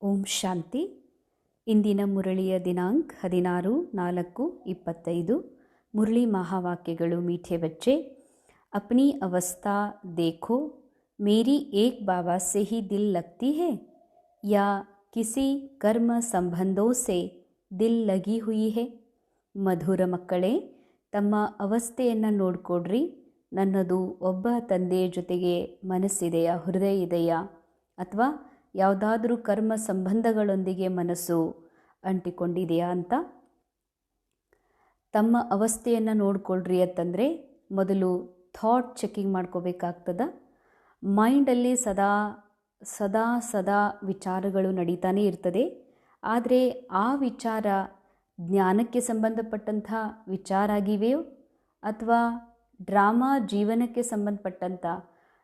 ಓಂ ಶಾಂತಿ. ಇಂದಿನ ಮುರಳಿಯ ದಿನಾಂಕ 16/4/25. ಮುರಳಿ ಮಹಾವಾಕ್ಯಗಳು. ಮೀಠೆ ಬಚ್ಚೆ, अपनी अवस्था देखो, मेरी एक बाबा से ही दिल लगती है या किसी कर्म संबंधों से दिल लगी हुई है. ಮಧುರ ಮಕ್ಕಳೇ, ತಮ್ಮ ಅವಸ್ಥೆಯನ್ನು ನೋಡಿಕೊಡ್ರಿ. ನನ್ನದು ಒಬ್ಬ ತಂದೆಯ ಜೊತೆಗೆ ಮನಸ್ಸಿದೆಯಾ, ಹೃದಯ ಇದೆಯಾ, ಅಥವಾ ಯಾವುದಾದ್ರೂ ಕರ್ಮ ಸಂಬಂಧಗಳೊಂದಿಗೆ ಮನಸ್ಸು ಅಂಟಿಕೊಂಡಿದೆಯಾ ಅಂತ ತಮ್ಮ ಅವಸ್ಥೆಯನ್ನು ನೋಡಿಕೊಳ್ರಿ ಅಂತಂದರೆ ಮೊದಲು ಥಾಟ್ ಚೆಕಿಂಗ್ ಮಾಡ್ಕೋಬೇಕಾಗ್ತದೆ. ಮೈಂಡಲ್ಲಿ ಸದಾ ಸದಾ ಸದಾ ವಿಚಾರಗಳು ನಡೀತಾನೇ ಇರ್ತದೆ. ಆದರೆ ಆ ವಿಚಾರ ಜ್ಞಾನಕ್ಕೆ ಸಂಬಂಧಪಟ್ಟಂಥ ವಿಚಾರ ಆಗಿವೆಯೋ ಅಥವಾ ಡ್ರಾಮಾ ಜೀವನಕ್ಕೆ ಸಂಬಂಧಪಟ್ಟಂಥ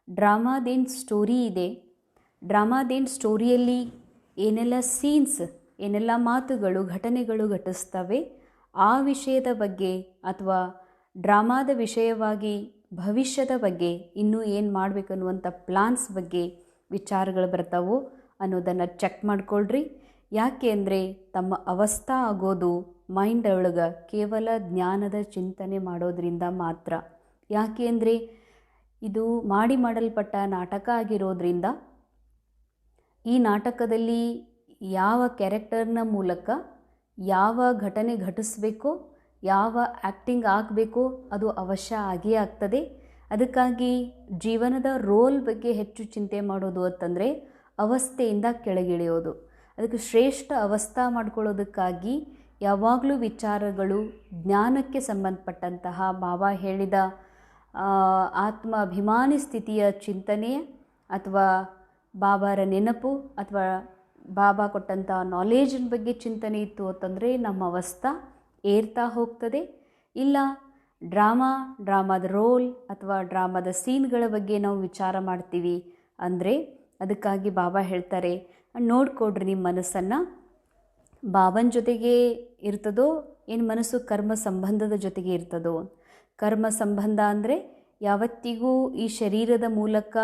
ಡ್ರಾಮಾದೇನು ಸ್ಟೋರಿ ಇದೆ, ಡ್ರಾಮಾದೇನು ಸ್ಟೋರಿಯಲ್ಲಿ ಏನೆಲ್ಲ ಸೀನ್ಸ್, ಏನೆಲ್ಲ ಮಾತುಗಳು, ಘಟನೆಗಳು ಘಟಿಸ್ತವೆ ಆ ವಿಷಯದ ಬಗ್ಗೆ, ಅಥವಾ ಡ್ರಾಮಾದ ವಿಷಯವಾಗಿ ಭವಿಷ್ಯದ ಬಗ್ಗೆ ಇನ್ನೂ ಏನು ಮಾಡಬೇಕನ್ನುವಂಥ ಪ್ಲಾನ್ಸ್ ಬಗ್ಗೆ ವಿಚಾರಗಳು ಬರ್ತಾವೋ ಅನ್ನೋದನ್ನು ಚೆಕ್ ಮಾಡ್ಕೊಳ್ರಿ. ಯಾಕೆ ಅಂದರೆ ತಮ್ಮ ಅವಸ್ಥಾ ಆಗೋದು ಮೈಂಡ್ ಒಳಗೆ ಕೇವಲ ಜ್ಞಾನದ ಚಿಂತನೆ ಮಾಡೋದ್ರಿಂದ ಮಾತ್ರ. ಯಾಕೆ ಅಂದರೆ ಇದು ಮಾಡಲ್ಪಟ್ಟ ನಾಟಕ ಆಗಿರೋದ್ರಿಂದ ಈ ನಾಟಕದಲ್ಲಿ ಯಾವ ಕ್ಯಾರೆಕ್ಟರ್ನ ಮೂಲಕ ಯಾವ ಘಟನೆ ಘಟಿಸಬೇಕೋ, ಯಾವ ಆ್ಯಕ್ಟಿಂಗ್ ಆಗಬೇಕೋ ಅದು ಅವಶ್ಯ ಆಗಿಯೇ ಆಗ್ತದೆ. ಅದಕ್ಕಾಗಿ ಜೀವನದ ರೋಲ್ ಬಗ್ಗೆ ಹೆಚ್ಚು ಚಿಂತೆ ಮಾಡೋದು ಅಂತಂದರೆ ಅವಸ್ಥೆಯಿಂದ ಕೆಳಗಿಳಿಯೋದು. ಅದಕ್ಕೆ ಶ್ರೇಷ್ಠ ಅವಸ್ಥಾ ಮಾಡ್ಕೊಳ್ಳೋದಕ್ಕಾಗಿ ಯಾವಾಗಲೂ ವಿಚಾರಗಳು ಜ್ಞಾನಕ್ಕೆ ಸಂಬಂಧಪಟ್ಟಂತಹ ಬಾಬಾ ಹೇಳಿದ ಆತ್ಮ ಅಭಿಮಾನಿ ಸ್ಥಿತಿಯ ಚಿಂತನೆ, ಅಥವಾ ಬಾಬಾರ ನೆನಪು, ಅಥವಾ ಬಾಬಾ ಕೊಟ್ಟಂಥ ನಾಲೇಜಿನ ಬಗ್ಗೆ ಚಿಂತನೆ ಇತ್ತು ಅಂತಂದರೆ ನಮ್ಮ ಅವಸ್ಥಾ ಏರ್ತಾ ಹೋಗ್ತದೆ. ಇಲ್ಲ ಡ್ರಾಮಾದ ರೋಲ್ ಅಥವಾ ಡ್ರಾಮಾದ ಸೀನ್ಗಳ ಬಗ್ಗೆ ನಾವು ವಿಚಾರ ಮಾಡ್ತೀವಿ ಅಂದರೆ ಅದಕ್ಕಾಗಿ ಬಾಬಾ ಹೇಳ್ತಾರೆ, ನೋಡಿಕೊಡ್ರಿ ನಿಮ್ಮ ಮನಸ್ಸನ್ನು. ಬಾಬನ ಜೊತೆಗೆ ಇರ್ತದೋ ಏನು ಮನಸ್ಸು ಕರ್ಮ ಸಂಬಂಧದ ಜೊತೆಗೆ ಇರ್ತದೋ. ಕರ್ಮ ಸಂಬಂಧ ಅಂದರೆ ಯಾವತ್ತಿಗೂ ಈ ಶರೀರದ ಮೂಲಕ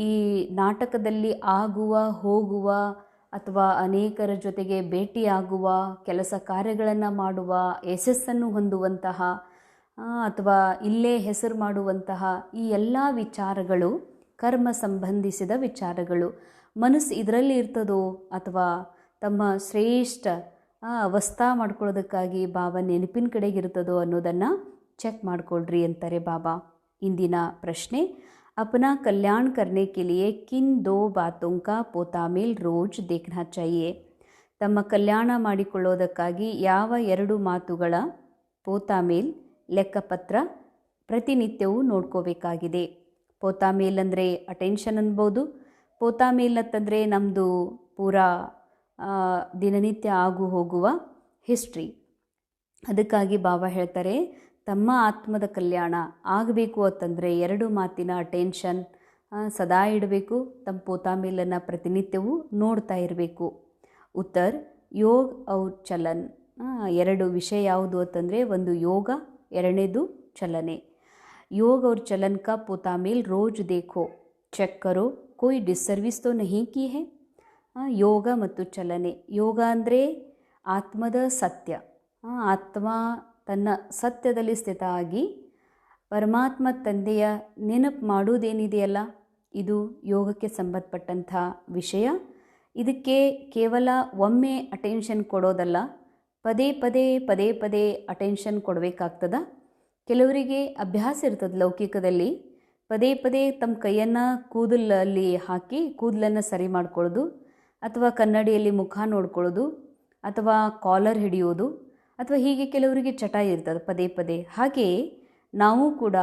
ಈ ನಾಟಕದಲ್ಲಿ ಆಗುವ ಹೋಗುವ, ಅಥವಾ ಅನೇಕರ ಜೊತೆಗೆ ಭೇಟಿಯಾಗುವ, ಕೆಲಸ ಕಾರ್ಯಗಳನ್ನು ಮಾಡುವ, ಯಶಸ್ಸನ್ನು ಹೊಂದುವಂತಹ, ಅಥವಾ ಇಲ್ಲೇ ಹೆಸರು ಮಾಡುವಂತಹ ಈ ಎಲ್ಲ ವಿಚಾರಗಳು ಕರ್ಮ ಸಂಬಂಧಿಸಿದ ವಿಚಾರಗಳು. ಮನಸ್ಸು ಇದರಲ್ಲಿ ಇರ್ತದೋ ಅಥವಾ ತಮ್ಮ ಶ್ರೇಷ್ಠ ಅವಸ್ಥಾ ಮಾಡ್ಕೊಳ್ಳೋದಕ್ಕಾಗಿ ಬಾಬಾ ನೆನಪಿನ ಕಡೆಗಿರ್ತದೋ ಅನ್ನೋದನ್ನು ಚೆಕ್ ಮಾಡಿಕೊಳ್ರಿ ಅಂತಾರೆ ಬಾಬಾ. ಇಂದಿನ ಪ್ರಶ್ನೆ, अपना कल्याण करने के लिए किन 2 बातों का पोता मेल रोज देखना चाहिए. ತಮ್ಮ ಕಲ್ಯಾಣ ಮಾಡಿಕೊಳ್ಳೋದಕ್ಕಾಗಿ ಯಾವ 2 ಮಾತುಗಳ ಪೋತಾ ಮೇಲ್ ಲೆಕ್ಕಪತ್ರ ಪ್ರತಿನಿತ್ಯವೂ ನೋಡ್ಕೋಬೇಕಾಗಿದೆ. ಪೋತಾ ಮೇಲ್ ಅಂದರೆ ಅಟೆನ್ಷನ್ ಅನ್ಬೋದು. ಪೋತಾ ಮೇಲ್ ಅಂತಂದರೆ ನಮ್ಮದು ಪೂರಾ ದಿನನಿತ್ಯ ಆಗು ಹೋಗುವ ಹಿಸ್ಟ್ರಿ. ಅದಕ್ಕಾಗಿ ಬಾಬಾ ಹೇಳ್ತಾರೆ, ತಮ್ಮ ಆತ್ಮದ ಕಲ್ಯಾಣ ಆಗಬೇಕು ಅಂತಂದರೆ 2 ಮಾತಿನ ಅಟೆನ್ಷನ್ ಸದಾ ಇಡಬೇಕು. ತಮ್ಮ ಪೋತಾ ಮೇಲನ್ನು ಪ್ರತಿನಿತ್ಯವೂ ನೋಡ್ತಾ ಇರಬೇಕು. ಉತ್ತರ, ಯೋಗ ಔರ್ ಚಲನ್. 2 ವಿಷಯ ಯಾವುದು ಅಂತಂದರೆ ಒಂದು ಯೋಗ, ಎರಡನೇದು ಚಲನೆ. ಯೋಗ ಔರ್ ಚಲನ್ ಕಾ ಪೋತಾ ಮೇಲ್ ರೋಜ್ ದೇಖೋ, ಚೆಕ್ ಕರೋ ಕೋಯಿ ಡಿಸ್ಸರ್ವಿಸ್ ತೋ ನಹೀ ಕಿ ಹೈ. ಯೋಗ ಮತ್ತು ಚಲನೆ. ಯೋಗ ಅಂದರೆ ಆತ್ಮದ ಸತ್ಯ. ಆತ್ಮ ತನ್ನ ಸತ್ಯದಲ್ಲಿ ಸ್ಥಿತ ಆಗಿ ಪರಮಾತ್ಮ ತಂದೆಯ ನೆನಪು ಮಾಡುವುದೇನಿದೆಯಲ್ಲ, ಇದು ಯೋಗಕ್ಕೆ ಸಂಬಂಧಪಟ್ಟಂಥ ವಿಷಯ. ಇದಕ್ಕೆ ಕೇವಲ ಒಮ್ಮೆ ಅಟೆನ್ಷನ್ ಕೊಡೋದಲ್ಲ, ಪದೇ ಪದೇ ಅಟೆನ್ಷನ್ ಕೊಡಬೇಕಾಗ್ತದೆ. ಕೆಲವರಿಗೆ ಅಭ್ಯಾಸ ಇರ್ತದೆ ಲೌಕಿಕದಲ್ಲಿ ಪದೇ ತಮ್ಮ ಕೈಯನ್ನು ಕೂದಲಲ್ಲಿ ಹಾಕಿ ಕೂದಲನ್ನು ಸರಿ ಮಾಡ್ಕೊಳ್ಳೋದು, ಅಥವಾ ಕನ್ನಡಿಯಲ್ಲಿ ಮುಖ ನೋಡ್ಕೊಳ್ಳೋದು, ಅಥವಾ ಕಾಲರ್ ಹಿಡಿಯೋದು, ಅಥವಾ ಹೀಗೆ ಕೆಲವರಿಗೆ ಚಟ ಇರ್ತದೆ ಪದೇ. ಹಾಗೆಯೇ ನಾವು ಕೂಡ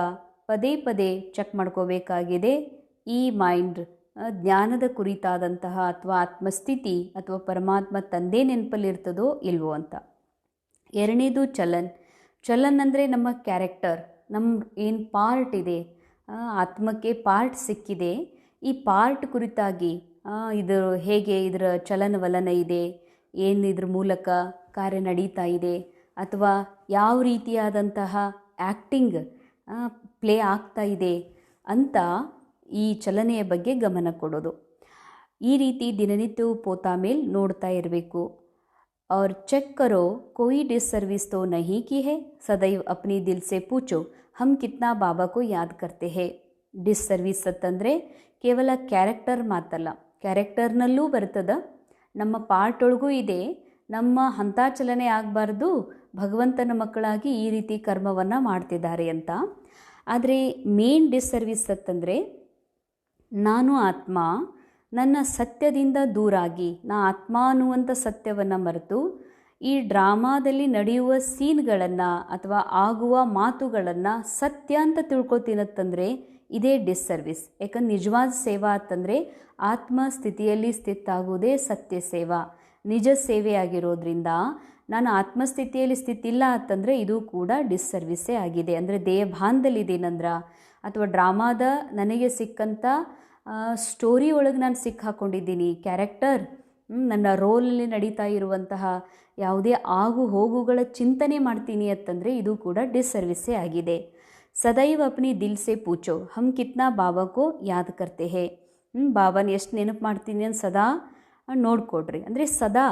ಪದೇ ಚೆಕ್ ಮಾಡ್ಕೋಬೇಕಾಗಿದೆ ಈ ಮೈಂಡ್ ಜ್ಞಾನದ ಕುರಿತಾದಂತಹ ಅಥವಾ ಆತ್ಮಸ್ಥಿತಿ ಅಥವಾ ಪರಮಾತ್ಮ ತಂದೆ ನೆನಪಲ್ಲಿರ್ತದೋ ಇಲ್ವೋ ಅಂತ. ಎರಡನೇದು ಚಲನ್ ಅಂದರೆ ನಮ್ಮ ಕ್ಯಾರೆಕ್ಟರ್, ನಮ್ಮ ಏನು ಪಾರ್ಟ್ ಇದೆ, ಆತ್ಮಕ್ಕೆ ಪಾರ್ಟ್ ಸಿಕ್ಕಿದೆ, ಈ ಪಾರ್ಟ್ ಕುರಿತಾಗಿ ಇದು ಹೇಗೆ ಇದರ ಚಲನವಲನ ಇದೆ, ಏನು ಇದ್ರ ಮೂಲಕ ಕಾರ್ಯ ನಡೀತಾ ಇದೆ, ಅಥವಾ ಯಾವ ರೀತಿಯಾದಂತಹ ಆ್ಯಕ್ಟಿಂಗ್ ಪ್ಲೇ ಆಗ್ತಾ ಇದೆ ಅಂತ ಈ ಚಲನೆಯ ಬಗ್ಗೆ ಗಮನ ಕೊಡೋದು. ಈ ರೀತಿ ದಿನನಿತ್ಯವೂ ಪೋತಾ ಮೇಲೆ ನೋಡ್ತಾ ಇರಬೇಕು. और चेक करो कोई डिससर्विस तो नहीं की है, सदैव अपनी दिल से पूछो हम कितना बाबा को याद करते हैं. ಡಿಸ್ಸರ್ವಿಸ್ ಅಂತಂದರೆ ಕೇವಲ ಕ್ಯಾರೆಕ್ಟರ್ ಮಾತಲ್ಲ, ಕ್ಯಾರೆಕ್ಟರ್ನಲ್ಲೂ ಬರ್ತದ, ನಮ್ಮ ಪಾರ್ಟ್ ಒಳಗೂ ಇದೆ. ನಮ್ಮ ಹಂತಾಚಲನೆ ಆಗಬಾರ್ದು, ಭಗವಂತನ ಮಕ್ಕಳಾಗಿ ಈ ರೀತಿ ಕರ್ಮವನ್ನು ಮಾಡ್ತಿದ್ದಾರೆ ಅಂತ. ಆದರೆ ಮೇನ್ ಡಿಸ್ಸರ್ವಿಸ್ ಅಂತಂದರೆ ನಾನು ಆತ್ಮ ನನ್ನ ಸತ್ಯದಿಂದ ದೂರಾಗಿ, ನಾ ಆತ್ಮ ಅನ್ನುವಂಥ ಸತ್ಯವನ್ನು ಮರೆತು ಈ ಡ್ರಾಮಾದಲ್ಲಿ ನಡೆಯುವ ಸೀನ್ಗಳನ್ನು ಅಥವಾ ಆಗುವ ಮಾತುಗಳನ್ನು ಸತ್ಯ ಅಂತ ತಿಳ್ಕೊತೀನತ್ತಂದರೆ ಇದೇ ಡಿಸ್ಸರ್ವಿಸ್. ಯಾಕಂದ್ರೆ ನಿಜವಾದ ಸೇವಾ ಅಂತಂದರೆ ಆತ್ಮ ಸ್ಥಿತಿಯಲ್ಲಿ ಸ್ಥಿತಾಗುವುದೇ ಸತ್ಯ ಸೇವಾ, ನಿಜ ಸೇವೆ ಆಗಿರೋದ್ರಿಂದ ನಾನು ಆತ್ಮಸ್ಥಿತಿಯಲ್ಲಿ ಸ್ಥಿತಿಲ್ಲ ಅಂತಂದರೆ ಇದು ಕೂಡ ಡಿಸ್ಸರ್ವಿಸ್ಸೇ ಆಗಿದೆ. ಅಂದರೆ ದೇಹಭಾನದಲ್ಲಿದ್ದೇನಂದ್ರ ಅಥವಾ ಡ್ರಾಮಾದ ನನಗೆ ಸಿಕ್ಕಂಥ ಸ್ಟೋರಿ ಒಳಗೆ ನಾನು ಸಿಕ್ಕಾಕೊಂಡಿದ್ದೀನಿ, ಕ್ಯಾರೆಕ್ಟರ್ ನನ್ನ ರೋಲಲ್ಲಿ ನಡೀತಾ ಇರುವಂತಹ ಯಾವುದೇ ಆಗು ಹೋಗುಗಳ ಚಿಂತನೆ ಮಾಡ್ತೀನಿ ಅಂತಂದರೆ ಇದು ಕೂಡ ಡಿಸ್ಸರ್ವಿಸ್ಸೇ ಆಗಿದೆ. ಸದೈವ್ ಅಪ್ನಿ ದಿಲ್ ಸೆ ಪೂಚೋ ಹಮ್ ಕಿತ್ನಾ ಬಾಬಾಕೋ ಯಾದ್ ಕರ್ತೆ ಹೇ. ಬಾಬಾನ ಎಷ್ಟು ನೆನಪು ಮಾಡ್ತೀನಿ ಅಂತ ಸದಾ ನೋಡ್ಕೊಡ್ರಿ. ಅಂದರೆ ಸದಾ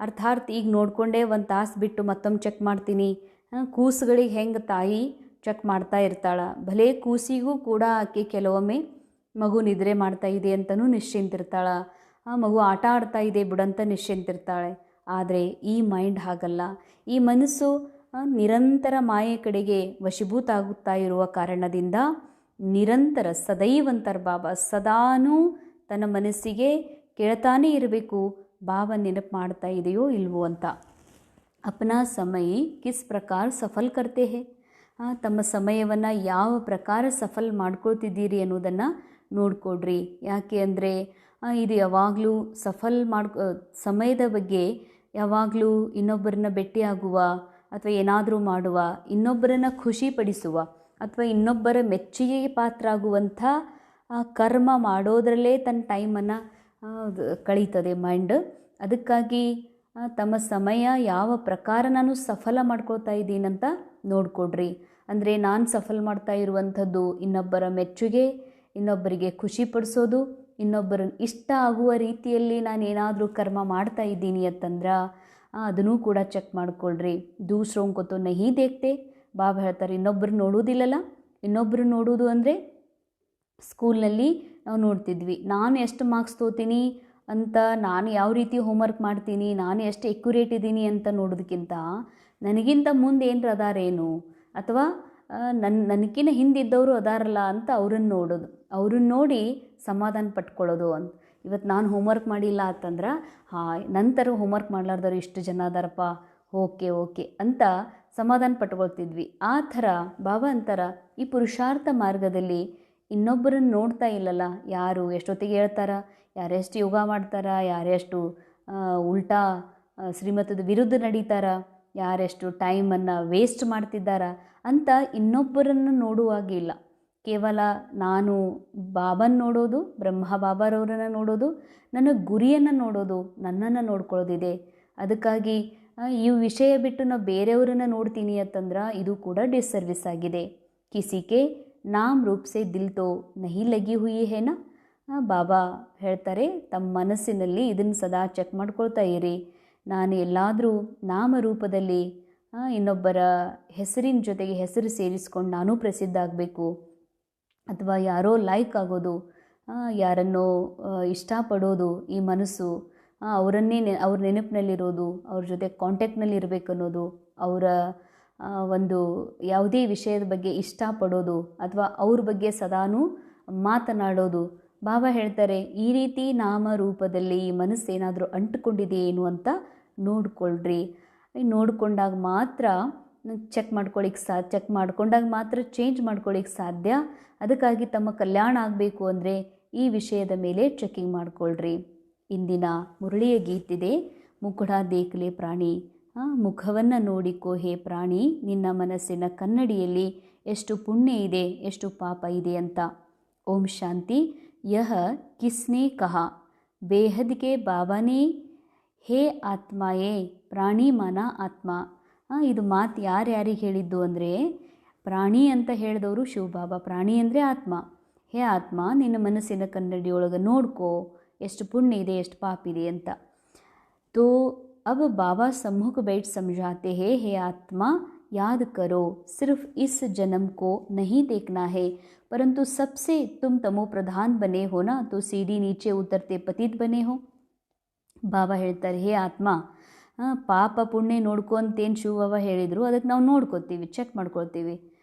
ಅರ್ಥಾತ್ ಈಗ ನೋಡಿಕೊಂಡೇ ಒಂದು ತಾಸು ಬಿಟ್ಟು ಮತ್ತೊಮ್ಮೆ ಚೆಕ್ ಮಾಡ್ತೀನಿ. ಕೂಸುಗಳಿಗೆ ಹೆಂಗೆ ತಾಯಿ ಚೆಕ್ ಮಾಡ್ತಾ ಇರ್ತಾಳೆ, ಭಲೇ ಕೂಸಿಗೂ ಕೂಡ ಆಕೆ ಕೆಲವೊಮ್ಮೆ ಮಗು ನಿದ್ರೆ ಮಾಡ್ತಾ ಇದೆ ಅಂತಲೂ ನಿಶ್ಚಿಂತಿರ್ತಾಳೆ, ಮಗು ಆಟ ಆಡ್ತಾ ಇದೆ ಬಿಡಂತ ನಿಶ್ಚಿಂತಿರ್ತಾಳೆ. ಆದರೆ ಈ ಮೈಂಡ್ ಹಾಗಲ್ಲ. ಈ ಮನಸ್ಸು ನಿರಂತರ ಮಾಯೆ ಕಡೆಗೆ ವಶೀಭೂತ ಆಗುತ್ತಾ ಇರುವ ಕಾರಣದಿಂದ ನಿರಂತರ ಸದೈವಂತರ ಬಾಬಾ ಸದಾನೂ ತನ್ನ ಮನಸ್ಸಿಗೆ ಕೇಳ್ತಾನೇ ಇರಬೇಕು, ಬಾಬಾ ನೆನಪು ಮಾಡ್ತಾ ಇದೆಯೋ ಇಲ್ವೋ ಅಂತ. ಅಪ್ನಾ ಸಮಯ ಕಿಸ್ ಪ್ರಕಾರ ಸಫಲ್ ಕರ್ತೆ ಹೇ, ತಮ್ಮ ಸಮಯವನ್ನು ಯಾವ ಪ್ರಕಾರ ಸಫಲ್ ಮಾಡ್ಕೊಳ್ತಿದ್ದೀರಿ ಅನ್ನೋದನ್ನು ನೋಡಿಕೊಡ್ರಿ. ಯಾಕೆ ಅಂದರೆ ಇದು ಯಾವಾಗಲೂ ಸಮಯದ ಬಗ್ಗೆ ಯಾವಾಗಲೂ ಇನ್ನೊಬ್ಬರನ್ನ ಭೇಟಿಯಾಗುವ ಅಥವಾ ಏನಾದರೂ ಮಾಡುವ, ಇನ್ನೊಬ್ಬರನ್ನ ಖುಷಿಪಡಿಸುವ ಅಥವಾ ಇನ್ನೊಬ್ಬರ ಮೆಚ್ಚುಗೆಗೆ ಪಾತ್ರ ಆಗುವಂಥ ಕರ್ಮ ಮಾಡೋದರಲ್ಲೇ ತನ್ನ ಟೈಮನ್ನು ಕಳೀತದೆ ಮೈಂಡ್. ಅದಕ್ಕಾಗಿ ತಮ್ಮ ಸಮಯ ಯಾವ ಪ್ರಕಾರ ನಾನು ಸಫಲ ಮಾಡ್ಕೊಳ್ತಾ ಇದ್ದೀನಂತ ನೋಡಿಕೊಡ್ರಿ. ಅಂದರೆ ನಾನು ಸಫಲ ಮಾಡ್ತಾ ಇರುವಂಥದ್ದು ಇನ್ನೊಬ್ಬರ ಮೆಚ್ಚುಗೆ, ಇನ್ನೊಬ್ಬರಿಗೆ ಖುಷಿಪಡಿಸೋದು, ಇನ್ನೊಬ್ಬರನ್ನು ಇಷ್ಟ ಆಗುವ ರೀತಿಯಲ್ಲಿ ನಾನು ಏನಾದರೂ ಕರ್ಮ ಮಾಡ್ತಾ ಇದ್ದೀನಿ ಅಂತಂದ್ರೆ ಅದನ್ನೂ ಕೂಡ ಚೆಕ್ ಮಾಡಿಕೊಳ್ಳ್ರಿ. ದೂಸರೋಂ ಕೋ ತೋ ನಹೀ ದೇಖ್ತೆ, ಬಾಬಾ ಹೇಳ್ತಾರೆ ಇನ್ನೊಬ್ಬರು ನೋಡೋದಿಲ್ಲಲ್ಲ. ಇನ್ನೊಬ್ಬರು ನೋಡೋದು ಅಂದರೆ ಸ್ಕೂಲ್ನಲ್ಲಿ ನಾವು ನೋಡ್ತಿದ್ವಿ, ನಾನು ಎಷ್ಟು ಮಾರ್ಕ್ಸ್ ತೊಗೋತೀನಿ ಅಂತ, ನಾನು ಯಾವ ರೀತಿ ಹೋಮ್ವರ್ಕ್ ಮಾಡ್ತೀನಿ, ನಾನು ಎಷ್ಟು ಎಕ್ಯುರೇಟ್ ಇದ್ದೀನಿ ಅಂತ ನೋಡೋದಕ್ಕಿಂತ ನನಗಿಂತ ಮುಂದೆ ಏನರ ಅದಾರೇನು ಅಥವಾ ನನಗಿನ್ನ ಹಿಂದಿದ್ದವರು ಅದಾರಲ್ಲ ಅಂತ ಅವ್ರನ್ನ ನೋಡೋದು, ಅವ್ರನ್ನ ನೋಡಿ ಸಮಾಧಾನ ಪಟ್ಕೊಳ್ಳೋದು. ಅಂತ ಇವತ್ತು ನಾನು ಹೋಮ್ವರ್ಕ್ ಮಾಡಿಲ್ಲ ಅಂತಂದ್ರೆ ನಂತರ ಹೋಮ್ವರ್ಕ್ ಮಾಡ್ಲಾರ್ದವ್ರು ಇಷ್ಟು ಜನ ಅದಾರಪ್ಪ, ಓಕೆ ಅಂತ ಸಮಾಧಾನ ಪಟ್ಕೊಳ್ತಿದ್ವಿ. ಆ ಥರ ಬಾಬಾ ಅಂತಾರ ಈ ಪುರುಷಾರ್ಥ ಮಾರ್ಗದಲ್ಲಿ ಇನ್ನೊಬ್ಬರನ್ನು ನೋಡ್ತಾ ಇಲ್ಲಲ್ಲ, ಯಾರು ಎಷ್ಟೊತ್ತಿಗೆ ಹೇಳ್ತಾರ, ಯಾರೆಷ್ಟು ಯೋಗ ಮಾಡ್ತಾರ, ಯಾರೆಷ್ಟು ಉಲ್ಟಾ ಶ್ರೀಮತದ ವಿರುದ್ಧ ನಡೀತಾರ, ಯಾರೆಷ್ಟು ಟೈಮನ್ನು ವೇಸ್ಟ್ ಮಾಡ್ತಿದ್ದಾರ ಅಂತ ಇನ್ನೊಬ್ಬರನ್ನು ನೋಡುವಾಗಿಲ್ಲ. ಕೇವಲ ನಾನು ಬಾಬನ ನೋಡೋದು, ಬ್ರಹ್ಮ ಬಾಬಾರವರನ್ನು ನೋಡೋದು, ನನ್ನ ಗುರಿಯನ್ನು ನೋಡೋದು, ನನ್ನನ್ನು ನೋಡ್ಕೊಳ್ಳೋದಿದೆ. ಅದಕ್ಕಾಗಿ ಈ ವಿಷಯ ಬಿಟ್ಟು ನಾವು ಬೇರೆಯವರನ್ನು ನೋಡ್ತೀನಿ ಅಂತಂದ್ರೆ ಇದು ಕೂಡ ಡಿಸ್ಸರ್ವಿಸ್ ಆಗಿದೆ. ಕಿಸಿಕೆ ನಾಮ್ ರೂಪ್ ಸೆ ದಿಲ್ ತೋ ನಹಿ ಲಗಿ ಹುಯಿ ಹೇನಾ. ಬಾಬಾ ಹೇಳ್ತಾರೆ ತಮ್ಮ ಮನಸ್ಸಿನಲ್ಲಿ ಇದನ್ನು ಸದಾ ಚೆಕ್ ಮಾಡ್ಕೊಳ್ತಾ ಇರಿ, ನಾನು ಎಲ್ಲಾದರೂ ನಾಮರೂಪದಲ್ಲಿ ಇನ್ನೊಬ್ಬರ ಹೆಸರಿನ ಜೊತೆಗೆ ಹೆಸರು ಸೇರಿಸ್ಕೊಂಡು ನಾನು ಪ್ರಸಿದ್ಧ ಆಗಬೇಕು, ಅಥವಾ ಯಾರೋ ಲೈಕ್ ಆಗೋದು, ಯಾರನ್ನೋ ಇಷ್ಟಪಡೋದು, ಈ ಮನಸ್ಸು ಅವ್ರ ನೆನಪಿನಲ್ಲಿರೋದು, ಅವ್ರ ಜೊತೆ ಕಾಂಟ್ಯಾಕ್ಟ್ನಲ್ಲಿ ಇರಬೇಕು ಅನ್ನೋದು, ಅವರ ಒಂದು ಯಾವುದೇ ವಿಷಯದ ಬಗ್ಗೆ ಇಷ್ಟಪಡೋದು ಅಥವಾ ಅವ್ರ ಬಗ್ಗೆ ಸದಾನೂ ಮಾತನಾಡೋದು. ಬಾಬಾ ಹೇಳ್ತಾರೆ ಈ ರೀತಿ ನಾಮರೂಪದಲ್ಲಿ ಈ ಮನಸ್ಸೇನಾದರೂ ಅಂಟುಕೊಂಡಿದೆ ಏನು ಅಂತ ನೋಡಿಕೊಳ್ಳ್ರಿ. ನೋಡಿಕೊಂಡಾಗ ಮಾತ್ರ ಚೆಕ್ ಮಾಡ್ಕೊಂಡಾಗ ಮಾತ್ರ ಚೇಂಜ್ ಮಾಡ್ಕೊಳ್ಳಿಕ್ಕೆ ಸಾಧ್ಯ. ಅದಕ್ಕಾಗಿ ತಮ್ಮ ಕಲ್ಯಾಣ ಆಗಬೇಕು ಅಂದರೆ ಈ ವಿಷಯದ ಮೇಲೆ ಚೆಕಿಂಗ್ ಮಾಡಿಕೊಳ್ಳ್ರಿ. ಇಂದಿನ ಮುರಳಿಯ ಗೀತಿದೆ, ಮುಖಡ ದೇಖಲೆ ಪ್ರಾಣಿ, ಮುಖವನ್ನು ನೋಡಿಕೋ ಹೇ ಪ್ರಾಣಿ, ನಿನ್ನ ಮನಸ್ಸಿನ ಕನ್ನಡಿಯಲ್ಲಿ ಎಷ್ಟು ಪುಣ್ಯ ಇದೆ, ಎಷ್ಟು ಪಾಪ ಇದೆ ಅಂತ. ಓಂ ಶಾಂತಿ. ಯಹ ಕಿಸ್ನೆ ಕಹಾ, ಬೇಹದ್ ಕೆ ಬಾಬಾನೇ ಹೇ ಆತ್ಮಾಯೇ ಪ್ರಾಣಿ ಮಾನ ಆತ್ಮ. ಇದು ಮಾತು ಯಾರ್ಯಾರಿಗೆ ಹೇಳಿದ್ದು ಅಂದರೆ ಪ್ರಾಣಿ ಅಂತ ಹೇಳಿದವರು ಶಿವಬಾಬಾ. ಪ್ರಾಣಿ ಅಂದರೆ ಆತ್ಮ. ಹೇ ಆತ್ಮ, ನಿನ್ನ ಮನಸ್ಸಿನ ಕನ್ನಡಿಯೊಳಗೆ ನೋಡ್ಕೋ, ಎಷ್ಟು ಪುಣ್ಯ ಇದೆ ಎಷ್ಟು ಪಾಪ ಇದೆ ಅಂತ. तो अब बाबा सम्मुख बैठ समझाते हैं, हे आत्मा याद करो, सिर्फ इस जन्म को नहीं देखना है, परंतु सबसे तुम तमो प्रधान बने हो ना, तो सीढ़ी नीचे उतरते पतित बने हो. ಬಾಬಾ ಹೇಳ್ತಾರೆ, ಹೇ ಆತ್ಮ, ಪಾಪ ಪುಣ್ಯ ನೋಡ್ಕೊ ಅಂತೇನು ಶಿವಬಾಬಾ ಹೇಳಿದರು, ಅದಕ್ಕೆ ನಾವು ನೋಡ್ಕೋತೀವಿ, ಚೆಕ್ ಮಾಡ್ಕೊಳ್ತೀವಿ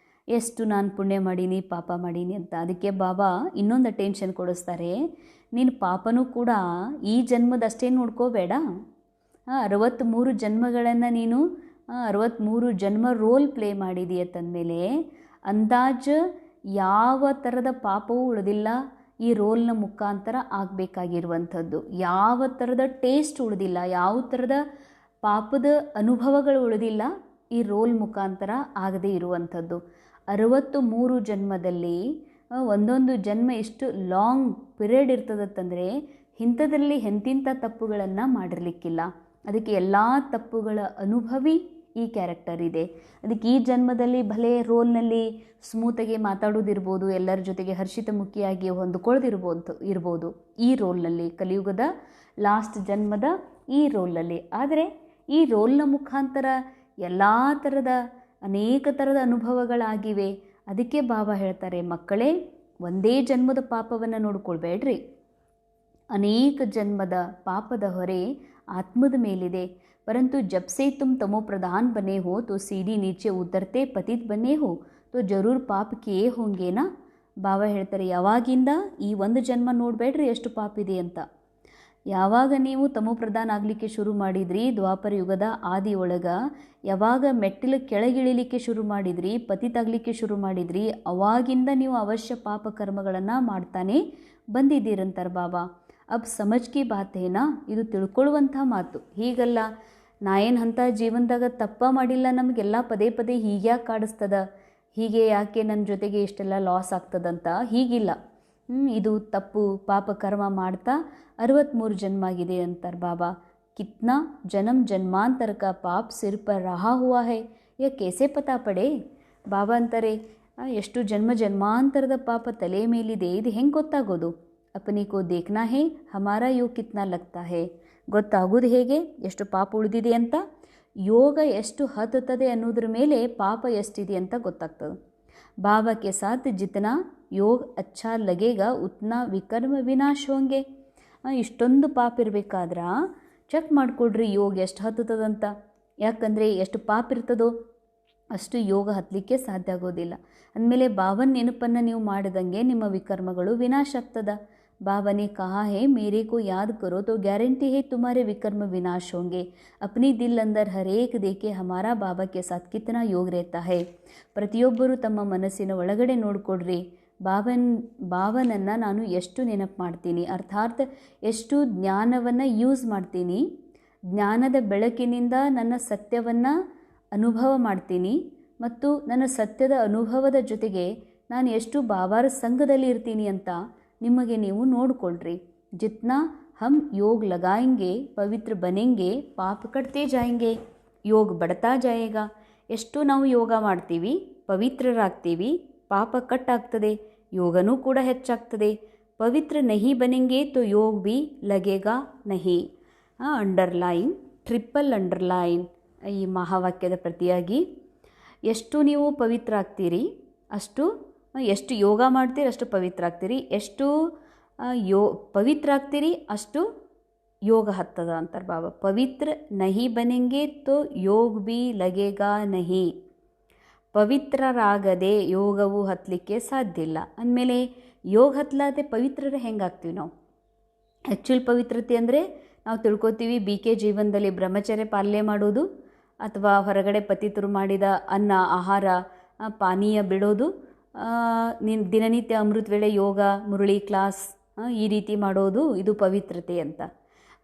ಎಷ್ಟು ನಾನು ಪುಣ್ಯ ಮಾಡೀನಿ ಪಾಪ ಮಾಡೀನಿ ಅಂತ. ಅದಕ್ಕೆ ಬಾಬಾ ಇನ್ನೊಂದು ಟೆನ್ಷನ್ ಕೊಡಿಸ್ತಾರೆ, ನೀನು ಪಾಪನೂ ಕೂಡ ಈ ಜನ್ಮದಷ್ಟೇ ನೋಡ್ಕೋಬೇಡ, 63 ಜನ್ಮಗಳನ್ನು ನೀನು 63 ಜನ್ಮ ರೋಲ್ ಪ್ಲೇ ಮಾಡಿದೀಯಂತಂದಮೇಲೆ ಅಂದಾಜು ಯಾವ ಥರದ ಪಾಪವೂ ಉಳಿದಿಲ್ಲ ಈ ರೋಲ್ನ ಮುಖಾಂತರ ಆಗಬೇಕಾಗಿರುವಂಥದ್ದು. ಯಾವ ಥರದ ಟೇಸ್ಟ್ ಉಳಿದಿಲ್ಲ, ಯಾವ ಥರದ ಪಾಪದ ಅನುಭವಗಳು ಉಳಿದಿಲ್ಲ ಈ ರೋಲ್ ಮುಖಾಂತರ ಆಗದೇ ಇರುವಂಥದ್ದು. 63 ಜನ್ಮದಲ್ಲಿ ಒಂದೊಂದು ಜನ್ಮ ಎಷ್ಟು ಲಾಂಗ್ ಪಿರಿಯಡ್ ಇರ್ತದಂತಂದರೆ ಇಂಥದ್ರಲ್ಲಿ ಎಂತಿಂಥ ತಪ್ಪುಗಳನ್ನು ಮಾಡಿರಲಿಕ್ಕಿಲ್ಲ. ಅದಕ್ಕೆ ಎಲ್ಲ ತಪ್ಪುಗಳ ಅನುಭವಿ ಈ ಕ್ಯಾರೆಕ್ಟರ್ ಇದೆ. ಅದಕ್ಕೆ ಈ ಜನ್ಮದಲ್ಲಿ ಭಲೆ ರೋಲ್ನಲ್ಲಿ ಸ್ಮೂತಾಗಿ ಮಾತಾಡೋದಿರ್ಬೋದು, ಎಲ್ಲರ ಜೊತೆಗೆ ಹರ್ಷಿತ ಮುಖಿಯಾಗಿ ಇರ್ಬೋದು ಈ ರೋಲ್ನಲ್ಲಿ, ಕಲಿಯುಗದ ಲಾಸ್ಟ್ ಜನ್ಮದ ಈ ರೋಲ್ನಲ್ಲಿ. ಆದರೆ ಈ ರೋಲ್ನ ಮುಖಾಂತರ ಎಲ್ಲ ಥರದ ಅನೇಕ ಥರದ ಅನುಭವಗಳಾಗಿವೆ. ಅದಕ್ಕೆ ಬಾಬಾ ಹೇಳ್ತಾರೆ, ಮಕ್ಕಳೇ ಒಂದೇ ಜನ್ಮದ ಪಾಪವನ್ನು ನೋಡ್ಕೊಳ್ಬೇಡ್ರಿ, ಅನೇಕ ಜನ್ಮದ ಪಾಪದ ಹೊರೆ ಆತ್ಮದ ಮೇಲಿದೆ. परंतु जब से तुम तमो प्रधान बने हो तो सीढ़ी नीचे उतरते पतित बने हो तो जरूर ಪಾಪ किए होंगे ना. ಬಾಬಾ ಹೇಳ್ತಾರೆ, ಯಾವಾಗಿಂದ ಈ ಒಂದು ಜನ್ಮ ನೋಡಬೇಡ್ರಿ ಎಷ್ಟು ಪಾಪ ಇದೆ ಅಂತ. ಯಾವಾಗ ನೀವು ತಮೋ ಪ್ರಧಾನ ಆಗಲಿಕ್ಕೆ ಶುರು ಮಾಡಿದ್ರಿ, ದ್ವಾಪರ ಯುಗದ ಆದಿ ಒಳಗೆ ಯಾವಾಗ ಮೆಟ್ಟಿಲು ಕೆಳಗಿಳಿಲಿಕ್ಕೆ ಶುರು ಮಾಡಿದ್ರಿ, ಪತಿತಾಗಲಿಕ್ಕೆ ಶುರು ಮಾಡಿದ್ರಿ, ಅವಾಗಿಂದ ನೀವು ಅವಶ್ಯ ಪಾಪ ಕರ್ಮಗಳನ್ನು ಮಾಡ್ತಾನೆ ಬಂದಿದ್ದೀರಂತಾರೆ ಬಾಬಾ. ಅಬ್ ಸಮಜ್ಕಿ ಬಾತ್ ಏನಾ, ಇದು ತಿಳ್ಕೊಳ್ಳುವಂಥ ಮಾತು. ಹೀಗಲ್ಲ, ನಾ ಏನು ಅಂಥ ಜೀವನದಾಗ ತಪ್ಪ ಮಾಡಿಲ್ಲ, ನಮಗೆಲ್ಲ ಪದೇ ಪದೇ ಹೀಗ್ಯಾಕೆ ಕಾಡಿಸ್ತದ, ಹೀಗೆ ಯಾಕೆ ನನ್ನ ಜೊತೆಗೆ ಇಷ್ಟೆಲ್ಲ ಲಾಸ್ ಆಗ್ತದಂತ. ಹೀಗಿಲ್ಲ, ಇದು ತಪ್ಪು ಪಾಪ ಕರ್ಮ ಮಾಡ್ತಾ 63 ಜನ್ಮ ಆಗಿದೆ ಅಂತಾರೆ ಬಾಬಾ. ಕಿತ್ನಾ ಜನ್ಮ ಜನ್ಮಾಂತರ ಕಾ ಪಾಪ ಸಿರ್ ಪರ್ ರಹಾ ಹುವಾ ಹೈ ಯಾ ಕೇಸೆ ಪತಾ ಪಡೆ. ಬಾಬಾ ಅಂತಾರೆ, ಎಷ್ಟು ಜನ್ಮ ಜನ್ಮಾಂತರದ ಪಾಪ ತಲೆ ಮೇಲಿದೆ, ಇದು ಹೆಂಗೆ ಗೊತ್ತಾಗೋದು. अपने को देखना है हमारा योग कितना लगता है. ಗೊತ್ತಾಗೋದು ಹೇಗೆ ಎಷ್ಟು ಪಾಪ ಉಳಿದಿದೆ ಅಂತ, ಯೋಗ ಎಷ್ಟು ಹತ್ತುತ್ತದೆ ಅನ್ನೋದ್ರ ಮೇಲೆ ಪಾಪ ಎಷ್ಟಿದೆ ಅಂತ ಗೊತ್ತಾಗ್ತದೆ. ಬಾಬಾ ಕೆ ಸಾಥ್ ಜಿತನಾ ಯೋಗ ಅಚ್ಚಾ ಲಗೇಗಾ ಉತ್ನಾ ವಿಕರ್ಮ ವಿನಾಶ ಹೋಂಗೆ. ಇಷ್ಟೊಂದು ಪಾಪ ಇರಬೇಕಾದ್ರೆ ಚೆಕ್ ಮಾಡಿಕೊಡ್ರಿ ಯೋಗ ಎಷ್ಟು ಹತ್ತುತ್ತದಂತ. ಯಾಕಂದರೆ ಎಷ್ಟು ಪಾಪ ಇರ್ತದೋ ಅಷ್ಟು ಯೋಗ ಹತ್ತಲಿಕ್ಕೆ ಸಾಧ್ಯ ಆಗೋದಿಲ್ಲ. ಅಂದಮೇಲೆ ಬಾಬನ ನೆನಪನ್ನು ನೀವು ಮಾಡಿದಂಗೆ ನಿಮ್ಮ ವಿಕರ್ಮಗಳು ವಿನಾಶ ಆಗ್ತದ. बाबा ने कहा है, मेरे को याद करो तो गारंटी है तुम्हारे विकर्म विनाश होंगे. अपनी दिल अंदर हर एक देखे हमारा बाबा के साथ कितना योग रहता है. ಪ್ರತಿಯೊಬ್ಬರು ತಮ್ಮ ಮನಸ್ಸಿನ ಒಳಗಡೆ ನೋಡಿಕೊಡ್ರಿ, ಬಾಬನನ್ನು ನಾನು ಎಷ್ಟು ನೆನಪು ಮಾಡ್ತೀನಿ, ಅರ್ಥಾತ್ ಎಷ್ಟು ಜ್ಞಾನವನ್ನು ಯೂಸ್ ಮಾಡ್ತೀನಿ, ಜ್ಞಾನದ ಬೆಳಕಿನಿಂದ ನನ್ನ ಸತ್ಯವನ್ನು ಅನುಭವ ಮಾಡ್ತೀನಿ, ಮತ್ತು ನನ್ನ ಸತ್ಯದ ಅನುಭವದ ಜೊತೆಗೆ ನಾನು ಎಷ್ಟು ಬಾಬಾರ ಸಂಘದಲ್ಲಿ ಇರ್ತೀನಿ ಅಂತ ನಿಮಗೆ ನೀವು ನೋಡಿಕೊಳ್ಳ್ರಿ. ಜಿತ್ನಾ ಹಮ್ ಯೋಗ ಲಗಾಯಂಗೆ ಪವಿತ್ರ ಬನೆಂಗೆ ಪಾಪ ಕಟ್ತೇ ಜಾಯಂಗೆ. ಯೋಗ ಬಡ್ತಾ ಜಾಯೇಗ. ಎಷ್ಟು ನಾವು ಯೋಗ ಮಾಡ್ತೀವಿ, ಪವಿತ್ರರಾಗ್ತೀವಿ, ಪಾಪ ಕಟ್ಟಾಗ್ತದೆ, ಯೋಗನೂ ಕೂಡ ಹೆಚ್ಚಾಗ್ತದೆ. ಪವಿತ್ರ ನಹಿ ಬನೆಂಗೆ ತೋ ಯೋಗ ಬಿ ಲಗೇಗಾ ನಹಿ. ಅಂಡರ್ಲೈನ್, ಟ್ರಿಪಲ್ ಅಂಡರ್ಲೈನ್ ಈ ಮಹಾವಾಕ್ಯದ ಪ್ರತಿಯಾಗಿ. ಎಷ್ಟು ನೀವು ಪವಿತ್ರ ಆಗ್ತೀರಿ ಅಷ್ಟು, ಎಷ್ಟು ಯೋಗ ಮಾಡ್ತೀರಿ ಅಷ್ಟು ಪವಿತ್ರ ಆಗ್ತೀರಿ, ಎಷ್ಟು ಪವಿತ್ರ ಆಗ್ತೀರಿ ಅಷ್ಟು ಯೋಗ ಹತ್ತದ ಅಂತಾರೆ ಬಾಬಾ. ಪವಿತ್ರ ನಹಿ ಬನೆಂಗೆ ತೋ ಯೋಗ ಬಿ ಲಗೇಗಾ ನಹಿ. ಪವಿತ್ರರಾಗದೆ ಯೋಗವು ಹತ್ತಲಿಕ್ಕೆ ಸಾಧ್ಯ ಇಲ್ಲ. ಅಂದಮೇಲೆ ಯೋಗ ಹತ್ತಲಾದೆ ಪವಿತ್ರರೇ ಹೆಂಗಾಗ್ತೀವಿ ನಾವು. ಆ್ಯಕ್ಚುಲ್ ಪವಿತ್ರತೆ ಅಂದರೆ ನಾವು ತಿಳ್ಕೊತೀವಿ BK ಜೀವನದಲ್ಲಿ ಬ್ರಹ್ಮಚರ್ಯ ಪಾಲನೆ ಮಾಡೋದು, ಅಥವಾ ಹೊರಗಡೆ ಪತಿತರು ಮಾಡಿದ ಅನ್ನ ಆಹಾರ ಪಾನೀಯ ಬಿಡೋದು, ದಿನನಿತ್ಯ ಅಮೃತ ವೇಳೆ ಯೋಗ ಮುರಳಿ ಕ್ಲಾಸ್ ಈ ರೀತಿ ಮಾಡೋದು, ಇದು ಪವಿತ್ರತೆ ಅಂತ.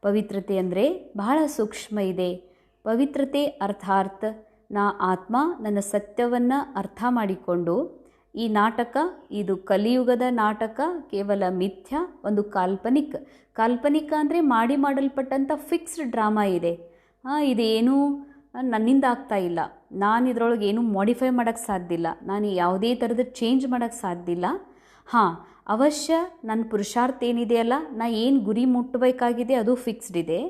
ಪವಿತ್ರತೆ ಅಂದರೆ ಬಹಳ ಸೂಕ್ಷ್ಮ ಇದೆ. ಪವಿತ್ರತೆ ಅರ್ಥಾತ್ ನಾ ಆತ್ಮ ನನ್ನ ಸತ್ಯವನ್ನು ಅರ್ಥ ಮಾಡಿಕೊಂಡು, ಈ ನಾಟಕ ಇದು ಕಲಿಯುಗದ ನಾಟಕ ಕೇವಲ ಮಿಥ್ಯ, ಒಂದು ಕಾಲ್ಪನಿಕ ಅಂದರೆ ಮಾಡಲ್ಪಟ್ಟಂಥ ಫಿಕ್ಸ್ಡ್ ಡ್ರಾಮಾ ಇದೆ. ಇದೇನೂ ನನ್ನಿಂದ ಆಗ್ತಾ ಇಲ್ಲ, ನಾನು ಇದರೊಳಗೆ ಏನೂ ಮಾಡಿಫೈ ಮಾಡೋಕ್ಕೆ ಸಾಧ್ಯ ಇಲ್ಲ, ನಾನು ಯಾವುದೇ ಥರದ ಚೇಂಜ್ ಮಾಡೋಕ್ಕೆ ಸಾಧ್ಯ ಇಲ್ಲ. ಹಾಂ, ಅವಶ್ಯ ನನ್ನ ಪುರುಷಾರ್ಥ ಏನಿದೆಯಲ್ಲ, ನಾ ಏನು ಗುರಿ ಮುಟ್ಟಬೇಕಾಗಿದೆ ಅದು ಫಿಕ್ಸ್ಡ್ ಇದೆ.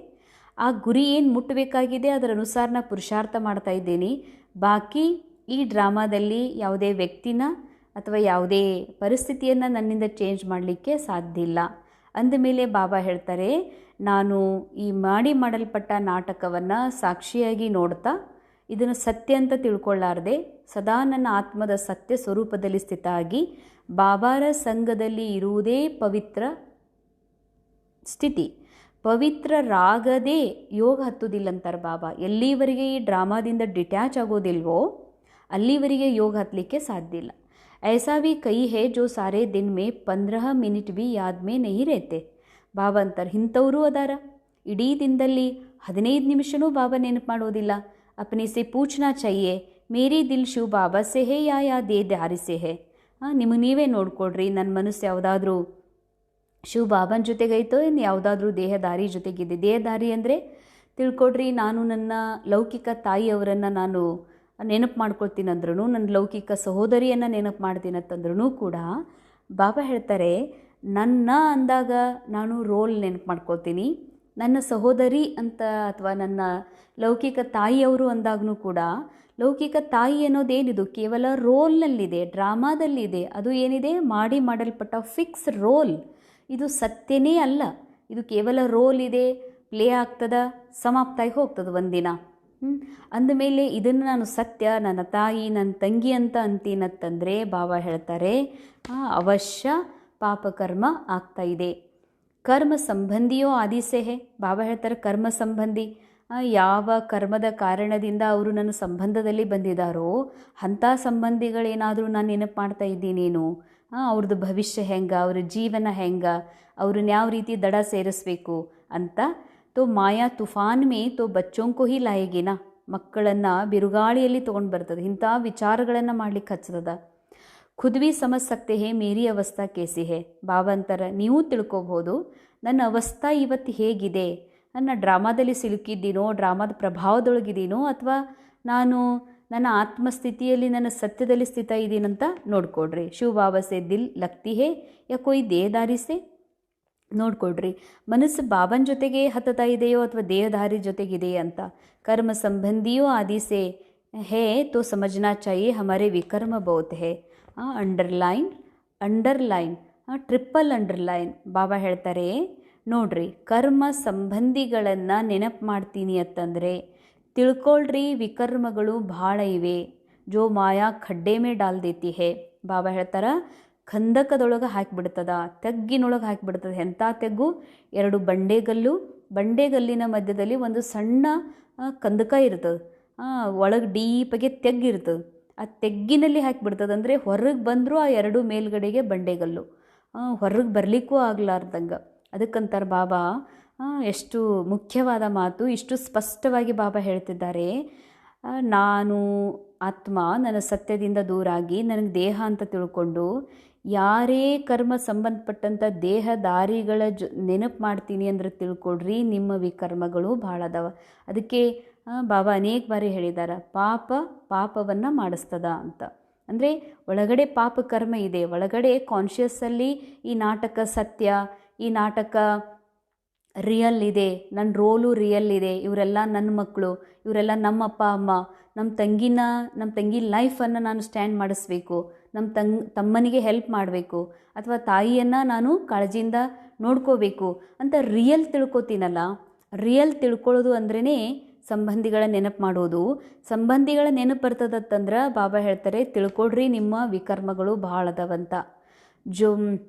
ಆ ಗುರಿ ಏನು ಮುಟ್ಟಬೇಕಾಗಿದೆ ಅದರ ಅನುಸಾರ ನಾ ಪುರುಷಾರ್ಥ ಮಾಡ್ತಾ ಇದ್ದೀನಿ. ಬಾಕಿ ಈ ಡ್ರಾಮಾದಲ್ಲಿ ಯಾವುದೇ ವ್ಯಕ್ತಿನ ಅಥವಾ ಯಾವುದೇ ಪರಿಸ್ಥಿತಿಯನ್ನು ನನ್ನಿಂದ ಚೇಂಜ್ ಮಾಡಲಿಕ್ಕೆ ಸಾಧ್ಯ ಇಲ್ಲ. ಅಂದಮೇಲೆ ಬಾಬಾ ಹೇಳ್ತಾರೆ, ನಾನು ಈ ಮಾಡಲ್ಪಟ್ಟ ನಾಟಕವನ್ನು ಸಾಕ್ಷಿಯಾಗಿ ನೋಡ್ತಾ ಇದನ್ನು ಸತ್ಯ ಅಂತ ತಿಳ್ಕೊಳ್ಳಾರ್ದೆ ಸದಾ ನನ್ನ ಆತ್ಮದ ಸತ್ಯ ಸ್ವರೂಪದಲ್ಲಿ ಸ್ಥಿತ ಆಗಿ ಬಾಬಾರ ಸಂಘದಲ್ಲಿ ಇರುವುದೇ ಪವಿತ್ರ ಸ್ಥಿತಿ. ಪವಿತ್ರರಾಗದೇ ಯೋಗ ಹತ್ತುವುದಿಲ್ಲ ಅಂತಾರೆ ಬಾಬಾ. ಎಲ್ಲಿವರೆಗೆ ಈ ಡ್ರಾಮಾದಿಂದ ಡಿಟ್ಯಾಚ್ ಆಗೋದಿಲ್ವೋ ಅಲ್ಲಿವರೆಗೆ ಯೋಗ ಹತ್ತಲಿಕ್ಕೆ ಸಾಧ್ಯ ಇಲ್ಲ. ऐसा भी कई है जो सारे दिन में 15 ಮಿನಿಟ್ भी याद में नहीं रहते. ಬಾಬಾ ಅಂತಾರೆ ಇಂಥವರು ಅದಾರ, ಇಡೀ ದಿನದಲ್ಲಿ 15 ನಿಮಿಷನೂ ಬಾಬಾ ನೆನಪು ಮಾಡೋದಿಲ್ಲ. अपने से पूछना चाहिए मेरी दिल ಶಿವ ಬಾಬಾ ಸೆ ಹೇ ಯಾ ದೇಹದಾರಿ ಸೆ ಹೇ. ನಿಮಗೆ ನೀವೇ ನೋಡ್ಕೊಡ್ರಿ, ನನ್ನ ಮನಸ್ಸು ಯಾವುದಾದ್ರೂ ಶಿವ ಬಾಬನ ಜೊತೆಗೈತೋ ಇನ್ನು ಯಾವುದಾದ್ರೂ ದೇಹದಾರಿ ಜೊತೆಗಿದೆ. ದೇಹದಾರಿ ಅಂದರೆ ತಿಳ್ಕೊಡ್ರಿ, ನಾನು ನನ್ನ ಲೌಕಿಕ ತಾಯಿಯವರನ್ನು ನಾನು ನೆನಪು ಮಾಡ್ಕೊಳ್ತೀನಿ ಅಂದ್ರೂ, ನನ್ನ ಲೌಕಿಕ ಸಹೋದರಿಯನ್ನು ನೆನಪು ಮಾಡ್ತೀನಿ ಅಂತಂದ್ರೂ ಕೂಡ ಬಾಬಾ ಹೇಳ್ತಾರೆ, ನನ್ನ ಅಂದಾಗ ನಾನು ರೋಲ್ ನೆನಪು ಮಾಡ್ಕೊಳ್ತೀನಿ. ನನ್ನ ಸಹೋದರಿ ಅಂತ ಅಥವಾ ನನ್ನ ಲೌಕಿಕ ತಾಯಿಯವರು ಅಂದಾಗೂ ಕೂಡ ಲೌಕಿಕ ತಾಯಿ ಅನ್ನೋದೇನಿದು ಕೇವಲ ರೋಲ್ನಲ್ಲಿದೆ, ಡ್ರಾಮಾದಲ್ಲಿದೆ. ಅದು ಏನಿದೆ ಮಾಡಲ್ಪಟ್ಟ ಫಿಕ್ಸ್ ರೋಲ್. ಇದು ಸತ್ಯನೇ ಅಲ್ಲ, ಇದು ಕೇವಲ ರೋಲ್ ಇದೆ, ಪ್ಲೇ ಆಗ್ತದ, ಸಮಾಪ್ತ ಆಗಿ ಹೋಗ್ತದೆ ಒಂದಿನ. ಅಂದಮೇಲೆ ಇದನ್ನು ನಾನು ಸತ್ಯ, ನನ್ನ ತಾಯಿ, ನನ್ನ ತಂಗಿ ಅಂತ ಅಂತೀನತ್ತಂದರೆ ಬಾಬಾ ಹೇಳ್ತಾರೆ ಅವಶ್ಯ ಪಾಪಕರ್ಮ ಆಗ್ತಾ ಇದೆ. ಕರ್ಮ ಸಂಬಂಧಿಯೋ ಆದಿಸೆ ಹೇ. ಬಾಬಾ ಹೇಳ್ತಾರೆ ಕರ್ಮ ಸಂಬಂಧಿ, ಯಾವ ಕರ್ಮದ ಕಾರಣದಿಂದ ಅವರು ನನ್ನ ಸಂಬಂಧದಲ್ಲಿ ಬಂದಿದ್ದಾರೋ ಅಂಥ ಸಂಬಂಧಿಗಳೇನಾದರೂ ನಾನು ನೆನಪು ಮಾಡ್ತಾ ಇದ್ದೀನೇನು, ಅವ್ರದ್ದು ಭವಿಷ್ಯ ಹೆಂಗೆ, ಅವ್ರ ಜೀವನ ಹೆಂಗೆ, ಅವ್ರನ್ನ ಯಾವ ರೀತಿ ದಡ ಸೇರಿಸ್ಬೇಕು ಅಂತ. ತೋ ಮಾಯಾ ತುಫಾನ್ ಮೇ ತೋ ಬಚ್ಚೋಂಕೋ ಹಿ ಲಾಯೇಗಿನ. ಮಕ್ಕಳನ್ನು ಬಿರುಗಾಳಿಯಲ್ಲಿ ತೊಗೊಂಡು ಬರ್ತದೆ, ಇಂಥ ವಿಚಾರಗಳನ್ನು ಮಾಡ್ಲಿಕ್ಕೆ ಹಚ್ಚದ. ಖುದ್ ಭಿ ಸಮಜ್ ಸಕ್ತೆ ಹೇ ಮೇರಿ ಅವಸ್ಥಾ ಕೇಸಿ ಹೇ. ಬಾಬಾ ಅಂತಾರೆ ನೀವು ತಿಳ್ಕೊಬೋದು ನನ್ನ ಅವಸ್ಥಾ ಇವತ್ತು ಹೇಗಿದೆ, ನನ್ನ ಡ್ರಾಮಾದಲ್ಲಿ ಸಿಲುಕಿದ್ದೀನೋ, ಡ್ರಾಮಾದ ಪ್ರಭಾವದೊಳಗಿದ್ದೀನೋ, ಅಥವಾ ನಾನು ನನ್ನ ಆತ್ಮಸ್ಥಿತಿಯಲ್ಲಿ ನನ್ನ ಸತ್ಯದಲ್ಲಿ ಸ್ಥಿತ ಇದ್ದೀನಂತ ನೋಡ್ಕೊಡ್ರಿ. ಶಿವ ಬಾಬಾ ಸೆ ದಿಲ್ ಲಗ್ತಿ ಹೇ ಯಾ ಕೊಯ್ ದೇಹದಾರಿ ಸೆ. ನೋಡ್ಕೊಡ್ರಿ, ಮನಸ್ಸು ಬಾಬನ ಜೊತೆಗೆ ಹತ್ತತಾ ಇದೆಯೋ ಅಥವಾ ದೇಹದಾರಿ ಜೊತೆಗಿದೆಯೇ ಅಂತ. ಕರ್ಮ ಸಂಬಂಧಿಯೋ ಆದಿ ಸೆ ಹೇ ತೋ ಸಮझना चाहिए हमारे ವಿಕರ್ಮ ಬಹುತ್ ಹೇ. Underline triple underline. ಬಾಬಾ ಹೇಳ್ತಾರೆ ನೋಡ್ರಿ, ಕರ್ಮ ಸಂಬಂಧಿಗಳನ್ನು ನೆನಪು ಮಾಡ್ತೀನಿ ಅಂತಂದರೆ ತಿಳ್ಕೊಳ್ರಿ ವಿಕರ್ಮಗಳು ಭಾಳ ಇವೆ. ಜೋ ಮಾಯಾ ಖಡ್ಡೆ ಮೇ ಡಾಲ್ ದೇತಿ ಹೇ. ಬಾಬಾ ಹೇಳ್ತಾರೆ ಖಂದಕದೊಳಗೆ ಹಾಕಿಬಿಡ್ತದ, ತೆಗ್ಗಿನೊಳಗೆ ಹಾಕಿಬಿಡ್ತದೆ. ಎಂಥ ತೆಗ್ಗು, 2 ಬಂಡೆಗಲ್ಲಿನ ಮಧ್ಯದಲ್ಲಿ ಒಂದು ಸಣ್ಣ ಕಂದಕ ಇರ್ತದೆ, ಒಳಗೆ ಡೀಪಾಗೆ ತೆಗ್ಗಿರ್ತದೆ. ಆ ತೆಗ್ಗಿನಲ್ಲಿ ಹಾಕಿಬಿಡ್ತದೆ. ಅಂದರೆ ಹೊರಗೆ ಬಂದರೂ ಆ 2 ಮೇಲ್ಗಡೆಗೆ ಬಂಡೆಗಲ್ಲು, ಹೊರಗೆ ಬರಲಿಕ್ಕೂ ಆಗ್ಲಾರ್ದಂಗೆ. ಅದಕ್ಕಂತಾರೆ ಬಾಬಾ ಎಷ್ಟು ಮುಖ್ಯವಾದ ಮಾತು, ಇಷ್ಟು ಸ್ಪಷ್ಟವಾಗಿ ಬಾಬಾ ಹೇಳ್ತಿದ್ದಾರೆ. ನಾನು ಆತ್ಮ ನನ್ನ ಸತ್ಯದಿಂದ ದೂರಾಗಿ ನನಗೆ ದೇಹ ಅಂತ ತಿಳ್ಕೊಂಡು ಯಾರೇ ಕರ್ಮ ಸಂಬಂಧಪಟ್ಟಂಥ ದೇಹದಾರಿಗಳ ನೆನಪು ಮಾಡ್ತೀನಿ ಅಂದ್ರೆ ತಿಳ್ಕೊಡ್ರಿ ನಿಮ್ಮ ವಿಕರ್ಮಗಳು ಭಾಳ ಅದಾವ. ಅದಕ್ಕೆ ಬಾಬಾ ಅನೇಕ ಬಾರಿ ಹೇಳಿದ್ದಾರೆ ಪಾಪವನ್ನು ಮಾಡಿಸ್ತದ ಅಂತ. ಅಂದರೆ ಒಳಗಡೆ ಪಾಪ ಕರ್ಮ ಇದೆ, ಒಳಗಡೆ ಕಾನ್ಷಿಯಸ್ಸಲ್ಲಿ ಈ ನಾಟಕ ಸತ್ಯ, ಈ ನಾಟಕ ರಿಯಲ್ ಇದೆ, ನನ್ನ ರೋಲು ರಿಯಲ್ ಇದೆ, ಇವರೆಲ್ಲ ನನ್ನ ಮಕ್ಕಳು, ಇವರೆಲ್ಲ ನಮ್ಮ ಅಪ್ಪ ಅಮ್ಮ, ನಮ್ಮ ತಂಗಿ ಲೈಫನ್ನು ನಾನು ಸ್ಟ್ಯಾಂಡ್ ಮಾಡಿಸ್ಬೇಕು, ನಮ್ಮ ತಮ್ಮನಿಗೆ ಹೆಲ್ಪ್ ಮಾಡಬೇಕು, ಅಥವಾ ತಾಯಿಯನ್ನು ನಾನು ಕಾಳಜಿಯಿಂದ ನೋಡ್ಕೋಬೇಕು ಅಂತ ರಿಯಲ್ ತಿಳ್ಕೊತೀನಲ್ಲ. ರಿಯಲ್ ತಿಳ್ಕೊಳ್ಳೋದು ಅಂದ್ರೇ ಸಂಬಂಧಿಗಳ ನೆನಪು ಮಾಡೋದು. ಸಂಬಂಧಿಗಳ ನೆನಪು ಬರ್ತದಂತಂದ್ರೆ ಬಾಬಾ ಹೇಳ್ತಾರೆ ತಿಳ್ಕೊಡ್ರಿ ನಿಮ್ಮ ವಿಕರ್ಮಗಳು ಭಾಳ ಅದಾವಂತ. ಜೋ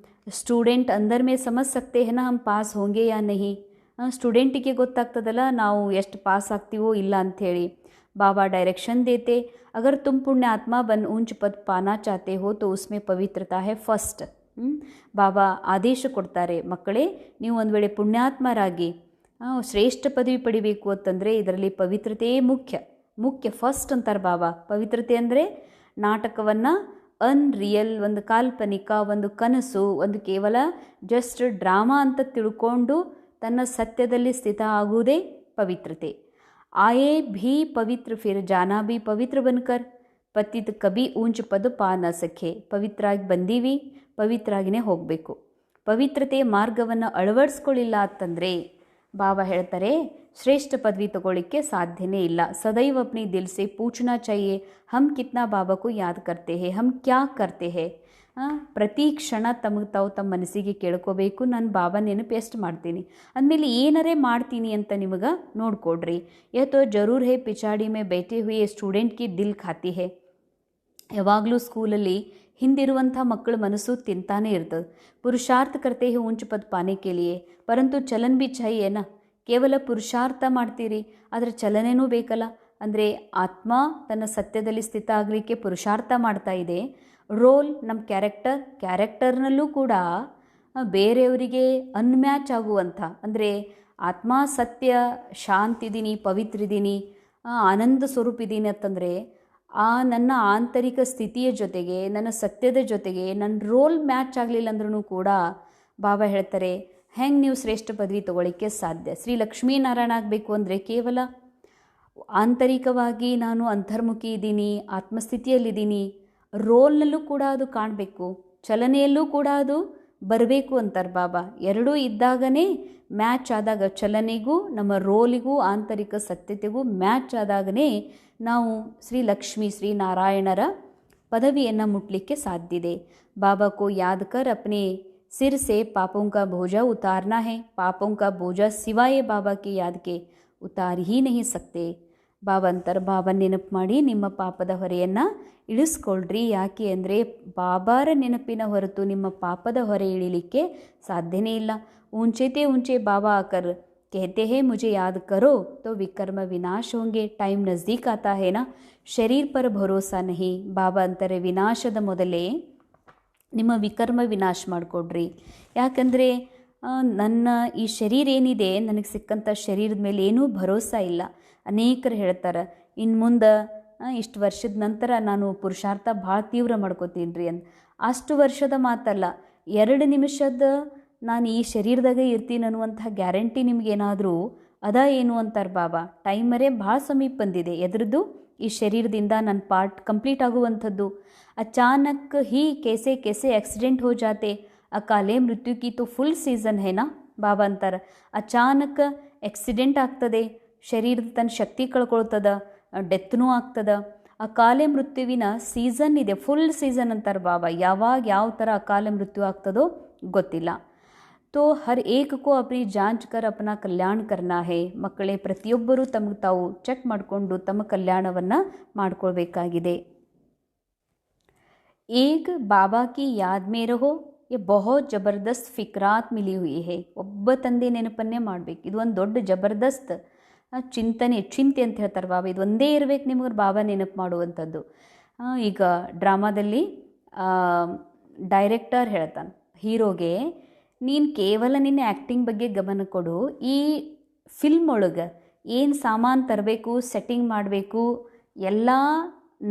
ಸ್ಟೂಡೆಂಟ್ ಅಂದರ್ ಮೇ ಸಮಜ್ ಸಕ್ತೆ ಹೇ ನಾ ಹಮ್ ಪಾಸ್ ಹೋಂಗೆ ಯಾ ನಹಿ. ಸ್ಟೂಡೆಂಟಿಗೆ ಗೊತ್ತಾಗ್ತದಲ್ಲ ನಾವು ಎಷ್ಟು ಪಾಸ್ ಆಗ್ತೀವೋ ಇಲ್ಲ ಅಂಥೇಳಿ. बाबा डायरेक्शन देते, अगर तुम पुण्य आत्मा बन ऊंच पद पाना चाहते हो तो उसमें पवित्रता है फर्स्ट. ಬಾಬಾ ಆದೇಶ ಕೊಡ್ತಾರೆ, ಮಕ್ಕಳೇ ನೀವು ಒಂದು ವೇಳೆ ಪುಣ್ಯಾತ್ಮರಾಗಿ ಶ್ರೇಷ್ಠ ಪದವಿ ಪಡಿಬೇಕು ಅಂತಂದರೆ ಇದರಲ್ಲಿ ಪವಿತ್ರತೆಯೇ ಮುಖ್ಯ ಫಸ್ಟ್ ಅಂತಾರೆ ಬಾಬಾ. ಪವಿತ್ರತೆ ಅಂದರೆ ನಾಟಕವನ್ನು ಅನ್ರಿಯಲ್, ಒಂದು ಕಾಲ್ಪನಿಕ, ಒಂದು ಕನಸು, ಒಂದು ಕೇವಲ ಜಸ್ಟ್ ಡ್ರಾಮಾ ಅಂತ ತಿಳ್ಕೊಂಡು ತನ್ನ ಸತ್ಯದಲ್ಲಿ ಸ್ಥಿತ ಆಗುವುದೇ ಪವಿತ್ರತೆ. आए भी पवित्र फिर जाना भी पवित्र बनकर, पतित कभी ऊंच पद पा न सके. ಪವಿತ್ರಾಗಿ ಬಂದೀವಿ, ಪವಿತ್ರಾಗಿನೇ ಹೋಗಬೇಕು. ಪವಿತ್ರತೆಯ ಮಾರ್ಗವನ್ನು ಅಳವಡಿಸ್ಕೊಳ್ಳಿಲ್ಲ ಅಂತಂದರೆ ಬಾಬಾ ಹೇಳ್ತಾರೆ ಶ್ರೇಷ್ಠ ಪದವಿ ತಗೊಳ್ಳಿಕ್ಕೆ ಸಾಧ್ಯನೇ ಇಲ್ಲ. ಸದೈವ ಅಪ್ನಿ ದಿಲ್ ಸೆ ಪೂಛನಾ ಚಾಹಿಯೆ ಹಮ್ ಕಿತ್ನಾ ಬಾಬಾಕು ಯಾದ್ ಕರ್ತೆ ಹೇ, ಹಮ್ ಕ್ಯಾ ಕರ್ತೆ ಹೇ. ಪ್ರತಿ ಕ್ಷಣ ತಮಗೆ ತಾವು ತಮ್ಮ ಮನಸ್ಸಿಗೆ ಕೇಳ್ಕೋಬೇಕು, ನಾನು ಬಾಬಾ ನೆನಪು ಎಷ್ಟು ಮಾಡ್ತೀನಿ, ಅಂದಮೇಲೆ ಏನರೇ ಮಾಡ್ತೀನಿ ಅಂತ ನಿಮಗೆ ನೋಡ್ಕೊಡ್ರಿ. ಯತೋ ಜರೂರ್ ಹೇ ಪಿಚಾಡಿ ಮೇ ಬೈಠೆ ಹುಯೇ ಸ್ಟೂಡೆಂಟ್ ಕಿ ದಿಲ್ ಖಾತಿ ಹೇ. ಯಾವಾಗಲೂ ಸ್ಕೂಲಲ್ಲಿ ಹಿಂದಿರುವಂಥ ಮಕ್ಕಳ ಮನಸ್ಸು ತಿಂತಾನೇ ಇರ್ತದೆ. ಪುರುಷಾರ್ಥ ಕರ್ತೆ ಹೇ ಊಂಚ ಪದ ಪಾನೆ ಕೇಳಿಯೇ, ಪರಂತು ಚಲನ್ ಬಿ ಚಾಹಿಯೇನಾ. ಕೇವಲ ಪುರುಷಾರ್ಥ ಮಾಡ್ತೀರಿ, ಆದರೆ ಚಲನೆನೂ ಬೇಕಲ್ಲ. ಅಂದರೆ ಆತ್ಮ ತನ್ನ ಸತ್ಯದಲ್ಲಿ ಸ್ಥಿತ ಆಗಲಿಕ್ಕೆ ಪುರುಷಾರ್ಥ ಮಾಡ್ತಾ ಇದೆ. ರೋಲ್ ನಮ್ಮ ಕ್ಯಾರೆಕ್ಟರ್ನಲ್ಲೂ ಕೂಡ ಬೇರೆಯವರಿಗೆ ಅನ್ಮ್ಯಾಚ್ ಆಗುವಂಥ, ಅಂದರೆ ಆತ್ಮ ಸತ್ಯ ಶಾಂತಿದ್ದೀನಿ, ಪವಿತ್ರಿದ್ದೀನಿ, ಆನಂದ ಸ್ವರೂಪ ಇದ್ದೀನಿ ಅಂತಂದರೆ ಆ ನನ್ನ ಆಂತರಿಕ ಸ್ಥಿತಿಯ ಜೊತೆಗೆ ನನ್ನ ಸತ್ಯದ ಜೊತೆಗೆ ನನ್ನ ರೋಲ್ ಮ್ಯಾಚ್ ಆಗಲಿಲ್ಲ ಅಂದ್ರೂ ಕೂಡ ಬಾಬಾ ಹೇಳ್ತಾರೆ ಹೆಂಗೆ ನೀವು ಶ್ರೇಷ್ಠ ಪದವಿ ತಗೊಳ್ಳಿಕ್ಕೆ ಸಾಧ್ಯ. ಶ್ರೀ ಲಕ್ಷ್ಮೀನಾರಾಯಣ ಆಗಬೇಕು ಅಂದರೆ ಕೇವಲ ಆಂತರಿಕವಾಗಿ ನಾನು ಅಂತರ್ಮುಖಿ ಇದ್ದೀನಿ, ಆತ್ಮಸ್ಥಿತಿಯಲ್ಲಿದ್ದೀನಿ, ರೋಲ್ನಲ್ಲೂ ಕೂಡ ಅದು ಕಾಣಬೇಕು, ಚಲನೆಯಲ್ಲೂ ಕೂಡ ಅದು ಬರಬೇಕು ಅಂತಾರೆ ಬಾಬಾ. ಎರಡೂ ಇದ್ದಾಗನೇ ಮ್ಯಾಚ್ ಆದಾಗ, ಚಲನೆಗೂ ನಮ್ಮ ರೋಲಿಗೂ ಆಂತರಿಕ ಸತ್ಯತೆಗೂ ಮ್ಯಾಚ್ ಆದಾಗನೇ ನಾವು ಶ್ರೀ ಲಕ್ಷ್ಮೀ ಶ್ರೀ ನಾರಾಯಣರ ಪದವಿಯನ್ನು ಮುಟ್ಲಿಕ್ಕೆ ಸಾಧ್ಯ ಇದೆ. ಬಾಬಾ ಕೋ ಯಾದ್ ಕರ್ ಅಪ್ನೆ ಸಿರ್ ಸೆ ಪಾಪೋಂ ಕಾ ಬೋಜಾ ಉತಾರ್ನಾ ಹೇ. ಪಾಪೋಂ ಕಾ ಬೋಜಾ ಸಿವಾಯೇ ಬಾಬಾ ಕಿ ಯಾದ್ ಕೆ ಉತಾರ್ ಹಿ ನಹಿ ಸಕ್ತೆ. ಬಾಬಾ ಅಂತಾರೆ, ಬಾಬಾ ನೆನಪು ಮಾಡಿ ನಿಮ್ಮ ಪಾಪದ ಹೊರೆಯನ್ನು ಇಳಿಸ್ಕೊಳ್ರಿ. ಯಾಕೆ ಅಂದರೆ ಬಾಬಾರ ನೆನಪಿನ ಹೊರತು ನಿಮ್ಮ ಪಾಪದ ಹೊರೆ ಇಳಿಲಿಕ್ಕೆ ಸಾಧ್ಯನೇ ಇಲ್ಲ. ऊंचे ऊंचे बाबा आकर कहते हैं मुझे याद करो तो विकर्म विनाश होंगे. टाइम नज़दीक आता है ना, शरीर पर भरोसा नहीं. ಬಾಬಾ ಅಂತಾರೆ ವಿನಾಶದ ಮೊದಲೇ ನಿಮ್ಮ ವಿಕರ್ಮ ವಿನಾಶ ಮಾಡಿಕೊಡ್ರಿ. ಯಾಕಂದರೆ ನನ್ನ ಈ ಶರೀರ ಏನಿದೆ, ನನಗೆ ಸಿಕ್ಕಂಥ ಶರೀರದ ಮೇಲೆ ಏನೂ ಭರೋಸಾ ಇಲ್ಲ. ಅನೇಕರು ಹೇಳ್ತಾರೆ ಇನ್ನು ಮುಂದೆ ಇಷ್ಟು ವರ್ಷದ ನಂತರ ನಾನು ಪುರುಷಾರ್ಥ ಭಾಳ ತೀವ್ರ ಮಾಡ್ಕೋತೀನಿ ರೀ ಅಂತ. ಅಷ್ಟು ವರ್ಷದ ಮಾತಲ್ಲ, 2 ನಿಮಿಷದ ನಾನು ಈ ಶರೀರದಾಗೆ ಇರ್ತೀನಿ ಅನ್ನುವಂಥ ಗ್ಯಾರಂಟಿ ನಿಮಗೇನಾದರೂ ಅದ ಏನು ಅಂತಾರೆ ಬಾಬಾ. ಟೈಮರೇ ಭಾಳ ಸಮೀಪ ಬಂದಿದೆ. ಎದ್ರದ್ದು ಈ ಶರೀರದಿಂದ ನನ್ನ ಪಾರ್ಟ್ ಕಂಪ್ಲೀಟ್ ಆಗುವಂಥದ್ದು. ಅಚಾನಕ್ ಹೀ ಕೇಸೆ ಕೇಸೆ ಆಕ್ಸಿಡೆಂಟ್ ಹೋ ಜಾತೆ, ಅಕಾಲೆ ಮೃತ್ಯು ಕಿ ತೋ ಫುಲ್ ಸೀಸನ್ ಹೇನಾ. ಬಾಬಾ ಅಂತಾರೆ ಅಚಾನಕ್ ಆಕ್ಸಿಡೆಂಟ್ ಆಗ್ತದೆ, ಶರೀರದ ತನ್ನ ಶಕ್ತಿ ಕಳ್ಕೊಳ್ತದ, ಡೆತ್ನೂ ಆಗ್ತದ. ಅಕಾಲೆ ಮೃತ್ಯುವಿನ ಸೀಸನ್ ಇದೆ, ಫುಲ್ ಸೀಸನ್ ಅಂತಾರೆ ಬಾಬಾ. ಯಾವಾಗ ಯಾವ ಥರ ಅಕಾಲ ಮೃತ್ಯು ಆಗ್ತದೋ ಗೊತ್ತಿಲ್ಲ. ತೋ ಹರ್ ಏಕ್ ಕೋ ಅಪ್ನಿ ಜಾಂಚ್ ಕರ್ ಅಪ್ನಾ ಕಲ್ಯಾಣ ಕರ್ನಾ ಹೇ. ಮಕ್ಕಳೇ, ಪ್ರತಿಯೊಬ್ಬರೂ ತಮಗೆ ತಾವು ಚೆಕ್ ಮಾಡಿಕೊಂಡು ತಮ್ಮ ಕಲ್ಯಾಣವನ್ನು ಮಾಡಿಕೊಳ್ಬೇಕಾಗಿದೆ. ಏಕ್ ಬಾಬಾ ಕಿ ಯಾದ್ ಮೇ ರಹೋ, ये बहुत ಜಬರ್ದಸ್ತ್ ಫಿಕ್ರಾತ್ ಮಿಲಿ ಹುಯಿ ಹೇ. ಒಬ್ಬ ತಂದೆ ನೆನಪನ್ನೇ ಮಾಡಬೇಕು. ಇದು ಒಂದು ದೊಡ್ಡ ಜಬರ್ದಸ್ತ್ ಚಿಂತೆ ಅಂತ ಹೇಳ್ತಾರೆ ಬಾಬಾ. ಇದು ಒಂದೇ ಇರಬೇಕು ನಿಮಗೆ ಬಾಬಾ ನೆನಪು ಮಾಡುವಂಥದ್ದು. ಈಗ ಡ್ರಾಮಾದಲ್ಲಿ ಡೈರೆಕ್ಟರ್ ಹೇಳ್ತಾನೆ ಹೀರೋಗೆ, ನೀನು ಕೇವಲ ನಿನ್ನ ಆ್ಯಕ್ಟಿಂಗ್ ಬಗ್ಗೆ ಗಮನ ಕೊಡು, ಈ ಫಿಲ್ಮ್ ಒಳಗೆ ಏನು ಸಾಮಾನು ತರಬೇಕು, ಸೆಟ್ಟಿಂಗ್ ಮಾಡಬೇಕು, ಎಲ್ಲ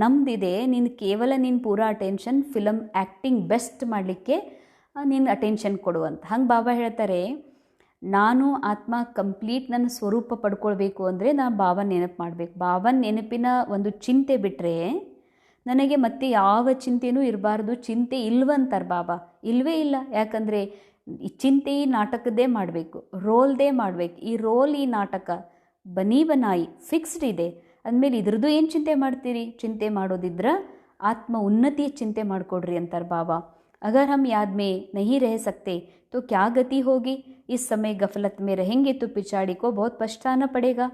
ನಮ್ದಿದೆ, ನೀನು ಕೇವಲ ನೀನು ಪೂರಾ ಅಟೆನ್ಷನ್ ಫಿಲಮ್ ಆ್ಯಕ್ಟಿಂಗ್ ಬೆಸ್ಟ್ ಮಾಡಲಿಕ್ಕೆ ನೀನು ಅಟೆನ್ಷನ್ ಕೊಡುವಂತ. ಹಂಗೆ ಬಾಬಾ ಹೇಳ್ತಾರೆ, ನಾನು ಆತ್ಮ ಕಂಪ್ಲೀಟ್ ನನ್ನ ಸ್ವರೂಪ ಪಡ್ಕೊಳ್ಬೇಕು ಅಂದರೆ ನಾನು ಬಾಬಾ ನೆನಪು ಮಾಡಬೇಕು. ಬಾಬನ ನೆನಪಿನ ಒಂದು ಚಿಂತೆ ಬಿಟ್ಟರೆ ನನಗೆ ಮತ್ತೆ ಯಾವ ಚಿಂತೆನೂ ಇರಬಾರ್ದು. ಚಿಂತೆ ಇಲ್ವಂತಾರೆ ಬಾಬಾ. ಇಲ್ಲವೇ ಇಲ್ಲ. ಯಾಕಂದರೆ ಈ ಚಿಂತೆ ಈ ನಾಟಕದ್ದೇ ಮಾಡಬೇಕು, ರೋಲ್ದೇ ಮಾಡಬೇಕು. ಈ ರೋಲ್, ಈ ನಾಟಕ ಬನಿ ಬನಾಯಿ ಫಿಕ್ಸ್ಡ್ ಇದೆ ಅಂದಮೇಲೆ ಇದ್ರದ್ದು ಏನು ಚಿಂತೆ ಮಾಡ್ತೀರಿ? ಚಿಂತೆ ಮಾಡೋದಿದ್ರೆ ಆತ್ಮ ಉನ್ನತಿಯ ಚಿಂತೆ ಮಾಡಿಕೊಡ್ರಿ ಅಂತಾರೆ ಬಾಬಾ. अगर हम याद में नहीं रह सकते तो क्या गति होगी. इस समय गफलत में रहेंगे तो पिछाड़ी को बहुत पछताना पड़ेगा.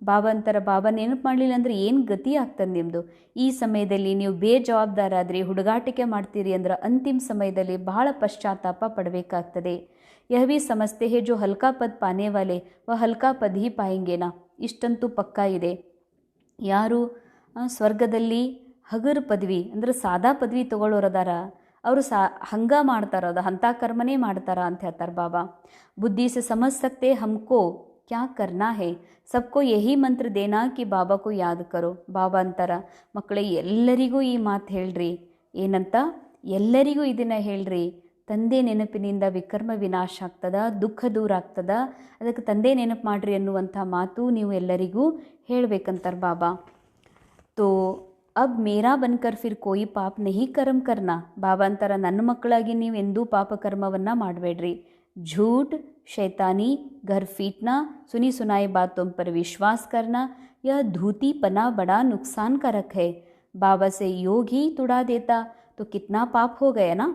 ಬಾಬಾ ಅಂತಾರೆ, ಬಾಬಾ ನೆನಪು ಮಾಡಲಿಲ್ಲ ಅಂದರೆ ಏನು ಗತಿ ಆಗ್ತದೆ ನಿಮ್ಮದು. ಈ ಸಮಯದಲ್ಲಿ ನೀವು ಬೇಜವಾಬ್ದಾರಾದ್ರಿ, ಹುಡುಗಾಟಿಕೆ ಮಾಡ್ತೀರಿ ಅಂದ್ರೆ ಅಂತಿಮ ಸಮಯದಲ್ಲಿ ಬಹಳ ಪಶ್ಚಾತ್ತಾಪ ಪಡಬೇಕಾಗ್ತದೆ. ಯಹ ಭಿ ಸಮಸ್ತೆ ಹೇ ಜೋ ಹಲ್ಕಾ ಪದ್ ಪಾನೆ ವಾಲೆ ವ ಹಲ್ಕಾ ಪದ್ ಹಿ ಪಾಯಂಗೇನಾ. ಇಷ್ಟಂತೂ ಪಕ್ಕಾ ಇದೆ, ಯಾರು ಸ್ವರ್ಗದಲ್ಲಿ ಹಗರ್ ಪದವಿ ಅಂದರೆ ಸಾದಾ ಪದವಿ ತೊಗೊಳ್ಳೋರದಾರ ಅವರು ಹಂಗ ಮಾಡ್ತಾರ, ಅದು ಅಂಥ ಕರ್ಮನೇ ಮಾಡ್ತಾರ ಅಂತ ಹೇಳ್ತಾರೆ ಬಾಬಾ. ಬುದ್ಧಿ ಸೆ ಸಮಜ್ ಸಕ್ತೆ ಹಮ್ಕೋ ಕ್ಯಾ ಕರ್ನಾ ಹೇ, ಸಬ್ಕೋ ಯಹಿ ಮಂತ್ರ ದೇನಾ ಕಿ ಬಾಬಾ ಕೋ ಯಾದ್ ಕರೋ. ಬಾಬಾ ಅಂತಾರ, ಮಕ್ಕಳೇ ಎಲ್ಲರಿಗೂ ಈ ಮಾತು ಹೇಳ್ರಿ. ಏನಂತ? ಎಲ್ಲರಿಗೂ ಇದನ್ನು ಹೇಳ್ರಿ, ತಂದೆ ನೆನಪಿನಿಂದ ವಿಕರ್ಮ ವಿನಾಶ ಆಗ್ತದ, ದುಃಖ ದೂರ ಆಗ್ತದ, ಅದಕ್ಕೆ ತಂದೆ ನೆನಪು ಮಾಡ್ರಿ ಅನ್ನುವಂಥ ಮಾತು ನೀವು ಎಲ್ಲರಿಗೂ ಹೇಳಬೇಕಂತಾರೆ ಬಾಬಾ. ತೋ ಅಬ್ ಮೇರಾ ಬನ್ಕರ್ ಫಿರ್ ಕೋಯಿ ಪಾಪ ನಹಿ ಕರ್ಮ ಕರ್ನಾ. ಬಾಬಾ ಅಂತಾರ, ನನ್ನ ಮಕ್ಕಳಾಗಿ ನೀವು ಎಂದೂ ಪಾಪಕರ್ಮವನ್ನು ಮಾಡಬೇಡ್ರಿ. झूठ शैतानी घर फीटना सुनी सुनाई बातों पर विश्वास करना यह धूतीपना बड़ा नुकसानकारक है. बाबा से योग ही तुड़ा देता तो कितना पाप हो गया ना.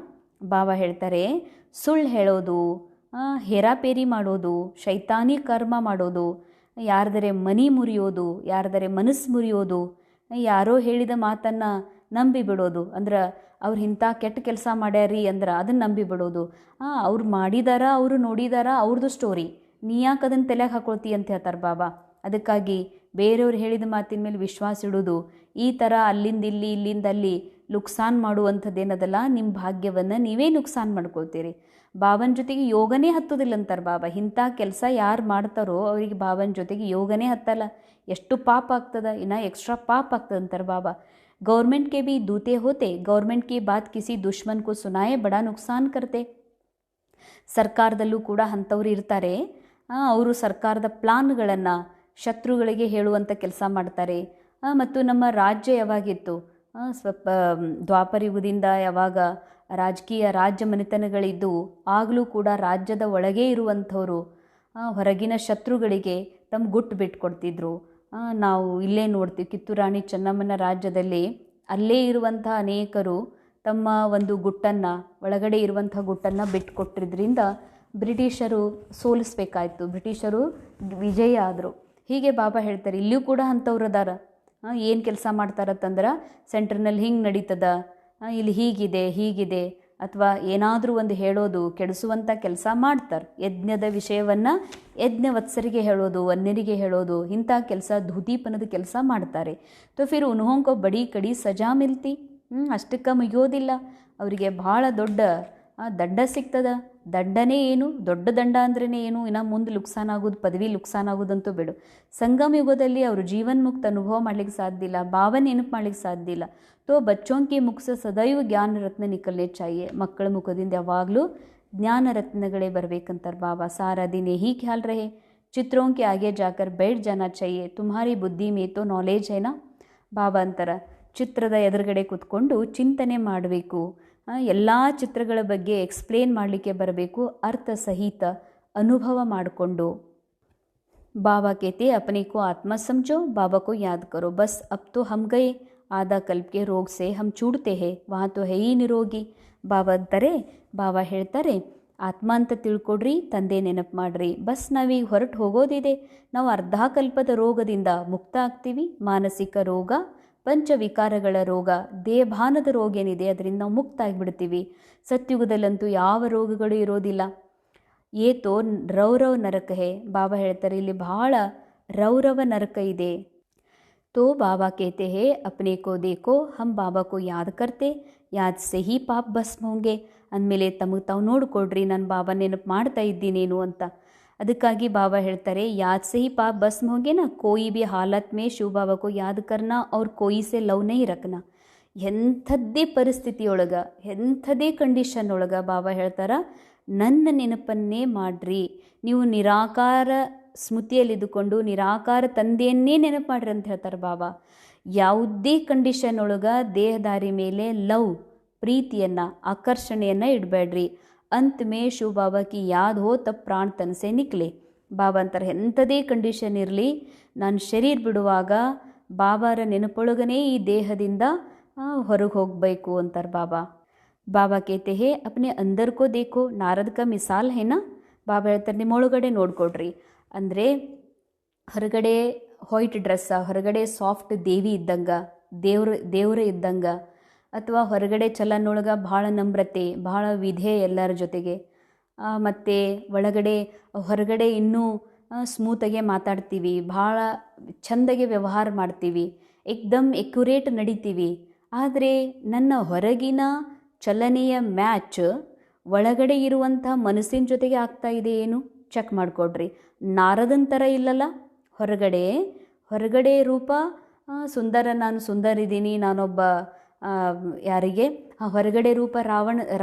ಬಾಬಾ ಹೇಳ್ತಾರೆ, ಸುಳ್ಳು ಹೇಳೋದು, ಹೇರಾಪೇರಿ ಮಾಡೋದು, ಶೈತಾನಿ ಕರ್ಮ ಮಾಡೋದು, ಯಾರ್ದರೆ ಮನಿ ಮುರಿಯೋದು, ಯಾರ್ದರೆ ಮನಸ್ಸು ಮುರಿಯೋದು, ಯಾರೋ ಹೇಳಿದ ಮಾತನ್ನು ನಂಬಿ ಬಿಡೋದು. ಅಂದ್ರೆ ಅವ್ರು ಇಂಥ ಕೆಟ್ಟ ಕೆಲಸ ಮಾಡ್ಯಾರಿ ಅಂದ್ರೆ ಅದನ್ನು ನಂಬಿ ಬಿಡೋದು. ಅವ್ರು ಮಾಡಿದಾರ, ಅವರು ನೋಡಿದಾರ, ಅವ್ರದ್ದು ಸ್ಟೋರಿ, ನೀ ಯಾಕೆ ಅದನ್ನು ತಲೆಗೆ ಹಾಕೊಳ್ತಿ ಅಂತ ಹೇಳ್ತಾರೆ ಬಾಬಾ. ಅದಕ್ಕಾಗಿ ಬೇರೆಯವ್ರು ಹೇಳಿದ ಮಾತಿನ ಮೇಲೆ ವಿಶ್ವಾಸ ಇಡೋದು, ಈ ಥರ ಅಲ್ಲಿಂದ ಇಲ್ಲಿ ಇಲ್ಲಿಂದ ಅಲ್ಲಿ ನುಕ್ಸಾನ್ ಮಾಡುವಂಥದ್ದೇನದಲ್ಲ, ನಿಮ್ಮ ಭಾಗ್ಯವನ್ನು ನೀವೇ ನುಕ್ಸಾನ್ ಮಾಡ್ಕೊಳ್ತೀರಿ. ಬಾಬನ ಜೊತೆಗೆ ಯೋಗನೇ ಹತ್ತೋದಿಲ್ಲ ಅಂತಾರೆ ಬಾಬಾ. ಇಂಥ ಕೆಲಸ ಯಾರು ಮಾಡ್ತಾರೋ ಅವರಿಗೆ ಬಾಬನ ಜೊತೆಗೆ ಯೋಗನೇ ಹತ್ತಲ್ಲ. ಎಷ್ಟು ಪಾಪ ಆಗ್ತದೆ, ಇನ್ನು ಎಕ್ಸ್ಟ್ರಾ ಪಾಪ ಆಗ್ತದೆ ಅಂತಾರೆ ಬಾಬಾ. गवर्नमेंट के भी दूते होते, गवर्नमेंट की बात किसी दुश्मन को सुनाए बड़ा नुकसान करते. ಸರ್ಕಾರದಲ್ಲೂ ಕೂಡ ಅಂಥವ್ರು ಇರ್ತಾರೆ, ಅವರು ಸರ್ಕಾರದ ಪ್ಲಾನ್ಗಳನ್ನು ಶತ್ರುಗಳಿಗೆ ಹೇಳುವಂಥ ಕೆಲಸ ಮಾಡ್ತಾರೆ. ಮತ್ತು ನಮ್ಮ ರಾಜ್ಯ ಯಾವಾಗಿತ್ತು, ಸ್ವಲ್ಪ ದ್ವಾಪರಯುಗದಿಂದ ಯಾವಾಗ ರಾಜಕೀಯ ರಾಜ್ಯ ಮನೆತನಗಳಿದ್ದವು, ಆಗಲೂ ಕೂಡ ರಾಜ್ಯದ ಒಳಗೆ ಇರುವಂಥವರು ಹೊರಗಿನ ಶತ್ರುಗಳಿಗೆ ತಮ್ಮ ಗುಟ್ಟು ಬಿಟ್ಕೊಡ್ತಿದ್ರು. ನಾವು ಇಲ್ಲೇ ನೋಡ್ತೀವಿ, ಕಿತ್ತೂರು ರಾಣಿ ಚೆನ್ನಮ್ಮನ ರಾಜ್ಯದಲ್ಲಿ ಅಲ್ಲೇ ಇರುವಂಥ ಅನೇಕರು ತಮ್ಮ ಒಂದು ಗುಟ್ಟನ್ನು, ಒಳಗಡೆ ಇರುವಂಥ ಗುಟ್ಟನ್ನು ಬಿಟ್ಟುಕೊಟ್ಟಿದ್ರಿಂದ ಬ್ರಿಟಿಷರು ಸೋಲಿಸ್ಬೇಕಾಯ್ತು, ಬ್ರಿಟಿಷರು ವಿಜಯ ಆದರು. ಹೀಗೆ ಬಾಬಾ ಹೇಳ್ತಾರೆ, ಇಲ್ಲಿಯೂ ಕೂಡ ಅಂಥವ್ರು ಅದಾರ. ಏನು ಕೆಲಸ ಮಾಡ್ತಾರತ್ತಂದ್ರೆ, ಸೆಂಟ್ರ್ನಲ್ಲಿ ಹಿಂಗೆ ನಡೀತದ, ಇಲ್ಲಿ ಹೀಗಿದೆ ಅಥವಾ ಏನಾದರೂ ಒಂದು ಹೇಳೋದು, ಕೆಡಿಸುವಂಥ ಕೆಲಸ ಮಾಡ್ತಾರೆ. ಯಜ್ಞದ ವಿಷಯವನ್ನು ಯಜ್ಞವತ್ಸರಿಗೆ ಹೇಳೋದು, ಅನ್ಯರಿಗೆ ಹೇಳೋದು, ಇಂಥ ಕೆಲಸ ಧೂತೀಪನದ ಕೆಲಸ ಮಾಡ್ತಾರೆ. ತೊ ಫಿರ್ ಉನ್ಹೋಂಕೋ ಬಡಿ ಕಡಿ ಸಜಾ ಮಿಲ್ತಿ. ಅಷ್ಟಕ್ಕೆ ಮುಗಿಯೋದಿಲ್ಲ, ಅವರಿಗೆ ಭಾಳ ದೊಡ್ಡ ದಂಡ ಸಿಗ್ತದ. ದಂಡನೇ ಏನು, ದೊಡ್ಡ ದಂಡ ಅಂದ್ರೇ ಏನು, ಇನ್ನು ಮುಂದೆ ನುಕ್ಸಾನ್ ಆಗೋದು, ಪದವಿ ನುಕ್ಸಾನ್ ಆಗೋದಂತೂ ಬಿಡು. ಸಂಗಮ ಯುಗದಲ್ಲಿ ಅವರು ಜೀವನ್ ಮುಕ್ತ ಅನುಭವ ಮಾಡ್ಲಿಕ್ಕೆ ಸಾಧ್ಯ ಇಲ್ಲ, ಭಾವ ನೆನಪು ಮಾಡ್ಲಿಕ್ಕೆ ಸಾಧ್ಯ ಇಲ್ಲ. ತೋ ಬಚ್ಚೋಂಕಿ ಮುಖ ಸೆ ಸದೈವ ಜ್ಞಾನ ರತ್ನ ನಿಕಲ್ನೆ ಚಾಹಿಯೆ. ಮಕ್ಕಳ ಮುಖದಿಂದ ಯಾವಾಗಲೂ ಜ್ಞಾನ ರತ್ನಗಳೇ ಬರಬೇಕಂತಾರೆ ಬಾಬಾ. ಸಾರಾ ದಿನ ಹೀ ಖ್ಯಾಲ್ ರಹೆ, ಚಿತ್ರೋಂ ಕೆ ಆಗೆ ಜಾಕರ್ ಬೈಠ್ ಜಾನಾ ಚಾಹಿಯೆ, ತುಮ್ಹಾರಿ ಬುದ್ಧಿ ಮೇ ತೋ ನಾಲೇಜ್ ಹೈನಾ. ಬಾಬಾ ಅಂತಾರೆ, ಚಿತ್ರದ ಎದುರುಗಡೆ ಕೂತ್ಕೊಂಡು ಚಿಂತನೆ ಮಾಡಬೇಕು, ಎಲ್ಲ ಚಿತ್ರಗಳ ಬಗ್ಗೆ ಎಕ್ಸ್ಪ್ಲೇನ್ ಮಾಡಲಿಕ್ಕೆ ಬರಬೇಕು, ಅರ್ಥ ಸಹಿತ ಅನುಭವ ಮಾಡಿಕೊಂಡು. बाबा कहते अपने को आत्मा समझो, बाबा को याद करो, बस अब तो हम गए, आधा कल्प के रोग से हम छूटते हैं, वहाँ तो है ही निरोगी. ಬಾಬಾ ಅಂತಾರೆ, ಬಾಬಾ ಹೇಳ್ತಾರೆ, ಆತ್ಮ ಅಂತ ತಿಳ್ಕೊಡ್ರಿ, ತಂದೆ ನೆನಪು ಮಾಡ್ರಿ, ಬಸ್ ನಾವೀಗ ಹೊರಟು ಹೋಗೋದಿದೆ, ನಾವು ಅರ್ಧ ಕಲ್ಪದ ರೋಗದಿಂದ ಮುಕ್ತ ಆಗ್ತೀವಿ. ಮಾನಸಿಕ ರೋಗ, ಪಂಚವಿಕಾರಗಳ ರೋಗ, ದೇಹಭಾನದ ರೋಗ ಏನಿದೆ ಅದರಿಂದ ನಾವು ಮುಕ್ತ ಆಗಿಬಿಡ್ತೀವಿ. ಸತ್ಯುಗದಲ್ಲಂತೂ ಯಾವ ರೋಗಗಳು ಇರೋದಿಲ್ಲ. ಏತೋ ರೌರವ ನರಕ ಹೇ. ಬಾಬಾ ಹೇಳ್ತಾರೆ, ಇಲ್ಲಿ ಭಾಳ ರೌರವ ನರಕ ಇದೆ. तो बाबा कहते हैं अपने को देखो, हम बाबा को याद करते, याद से ही पाप भस्म होंगे. ಅಂದಮೇಲೆ ತಮಗೆ ತಾವು ನೋಡಿಕೊಡ್ರಿ, ನಾನು ಬಾಬಾ ನೆನಪು ಮಾಡ್ತಾ ಇದ್ದೀನೇನು ಅಂತ. ಅದಕ್ಕಾಗಿ ಬಾಬಾ ಹೇಳ್ತಾರೆ, ಯಾದ್ से ही पाप भस्म होंगे ना, कोई भी हालत में शिव बाबा को याद करना और कोई से लव नहीं रखना. ಎಂಥದ್ದೇ ಪರಿಸ್ಥಿತಿಯೊಳಗೆ, ಎಂಥದೇ ಕಂಡೀಷನ್ ಒಳಗೆ ಬಾಬಾ ಹೇಳ್ತಾರ, ನನ್ನ ನೆನಪನ್ನೇ ಮಾಡ್ರಿ. ನೀವು ನಿರಾಕಾರ ಸ್ಮೃತಿಯಲ್ಲಿದ್ದುಕೊಂಡು ನಿರಾಕಾರ ತಂದೆಯನ್ನೇ ನೆನಪು ಮಾಡ್ರಿ ಅಂತ ಹೇಳ್ತಾರೆ ಬಾಬಾ. ಯಾವುದೇ ಕಂಡೀಷನ್ ಒಳಗೆ ದೇಹದಾರಿ ಮೇಲೆ ಲವ್, ಪ್ರೀತಿಯನ್ನು, ಆಕರ್ಷಣೆಯನ್ನು ಇಡಬೇಡ್ರಿ. ಅಂತ್ ಮೇ ಶಿವ ಬಾಬಾ ಕಿ ಯಾದ್ ಹೋ ತಬ್ ಪ್ರಾಣ ತನಸೆ ನಿಕ್ಲೆ. ಬಾಬಾ ಅಂತಾರೆ, ಎಂಥದೇ ಕಂಡೀಷನ್ ಇರಲಿ, ನಾನು ಶರೀರ ಬಿಡುವಾಗ ಬಾಬಾರ ನೆನಪೊಳಗನೇ ಈ ದೇಹದಿಂದ ಹೊರಗೆ ಹೋಗಬೇಕು ಅಂತಾರೆ ಬಾಬಾ. ಬಾಬಾ ಕೇತೆ ಹೇ ಅಪ್ನೆ ಅಂದರ್ ಕೋ ದೇಖೋ, ನಾರದ ಕ ಮಿಸಾಲ್ ಹೇನಾ. ಬಾಬಾ ಹೇಳ್ತಾರೆ, ನಿಮ್ಮೊಳಗಡೆ ನೋಡ್ಕೊಡ್ರಿ. ಅಂದರೆ ಹೊರಗಡೆ ವೈಟ್ ಡ್ರೆಸ್ಸ, ಹೊರಗಡೆ ಸಾಫ್ಟ್ ದೇವಿ ಇದ್ದಂಗೆ, ದೇವ್ರ ಇದ್ದಂಗೆ, ಅಥವಾ ಹೊರಗಡೆ ಚಲನೊಳಗೆ ಭಾಳ ನಮ್ರತೆ, ಭಾಳ ವಿಧೆ ಎಲ್ಲರ ಜೊತೆಗೆ, ಮತ್ತು ಹೊರಗಡೆ ಇನ್ನೂ ಸ್ಮೂತಾಗೆ ಮಾತಾಡ್ತೀವಿ, ಭಾಳ ಚೆಂದಾಗೆ ವ್ಯವಹಾರ ಮಾಡ್ತೀವಿ, ಏಕ್ದಮ್ ಎಕ್ಯುರೇಟ್ ನಡಿತೀವಿ. ಆದರೆ ನನ್ನ ಹೊರಗಿನ ಚಲನೆಯ ಮ್ಯಾಚ್ ಒಳಗಡೆ ಇರುವಂಥ ಮನಸ್ಸಿನ ಜೊತೆಗೆ ಆಗ್ತಾ ಇದೆ ಏನು ಚೆಕ್ ಮಾಡಿಕೊಡ್ರಿ. ನಾರದನ ಥರ ಇಲ್ಲಲ್ಲ, ಹೊರಗಡೆ ರೂಪ ಸುಂದರ, ನಾನು ಸುಂದರ ಇದ್ದೀನಿ, ನಾನೊಬ್ಬ ಯಾರಿಗೆ ಹೊರಗಡೆ ರೂಪ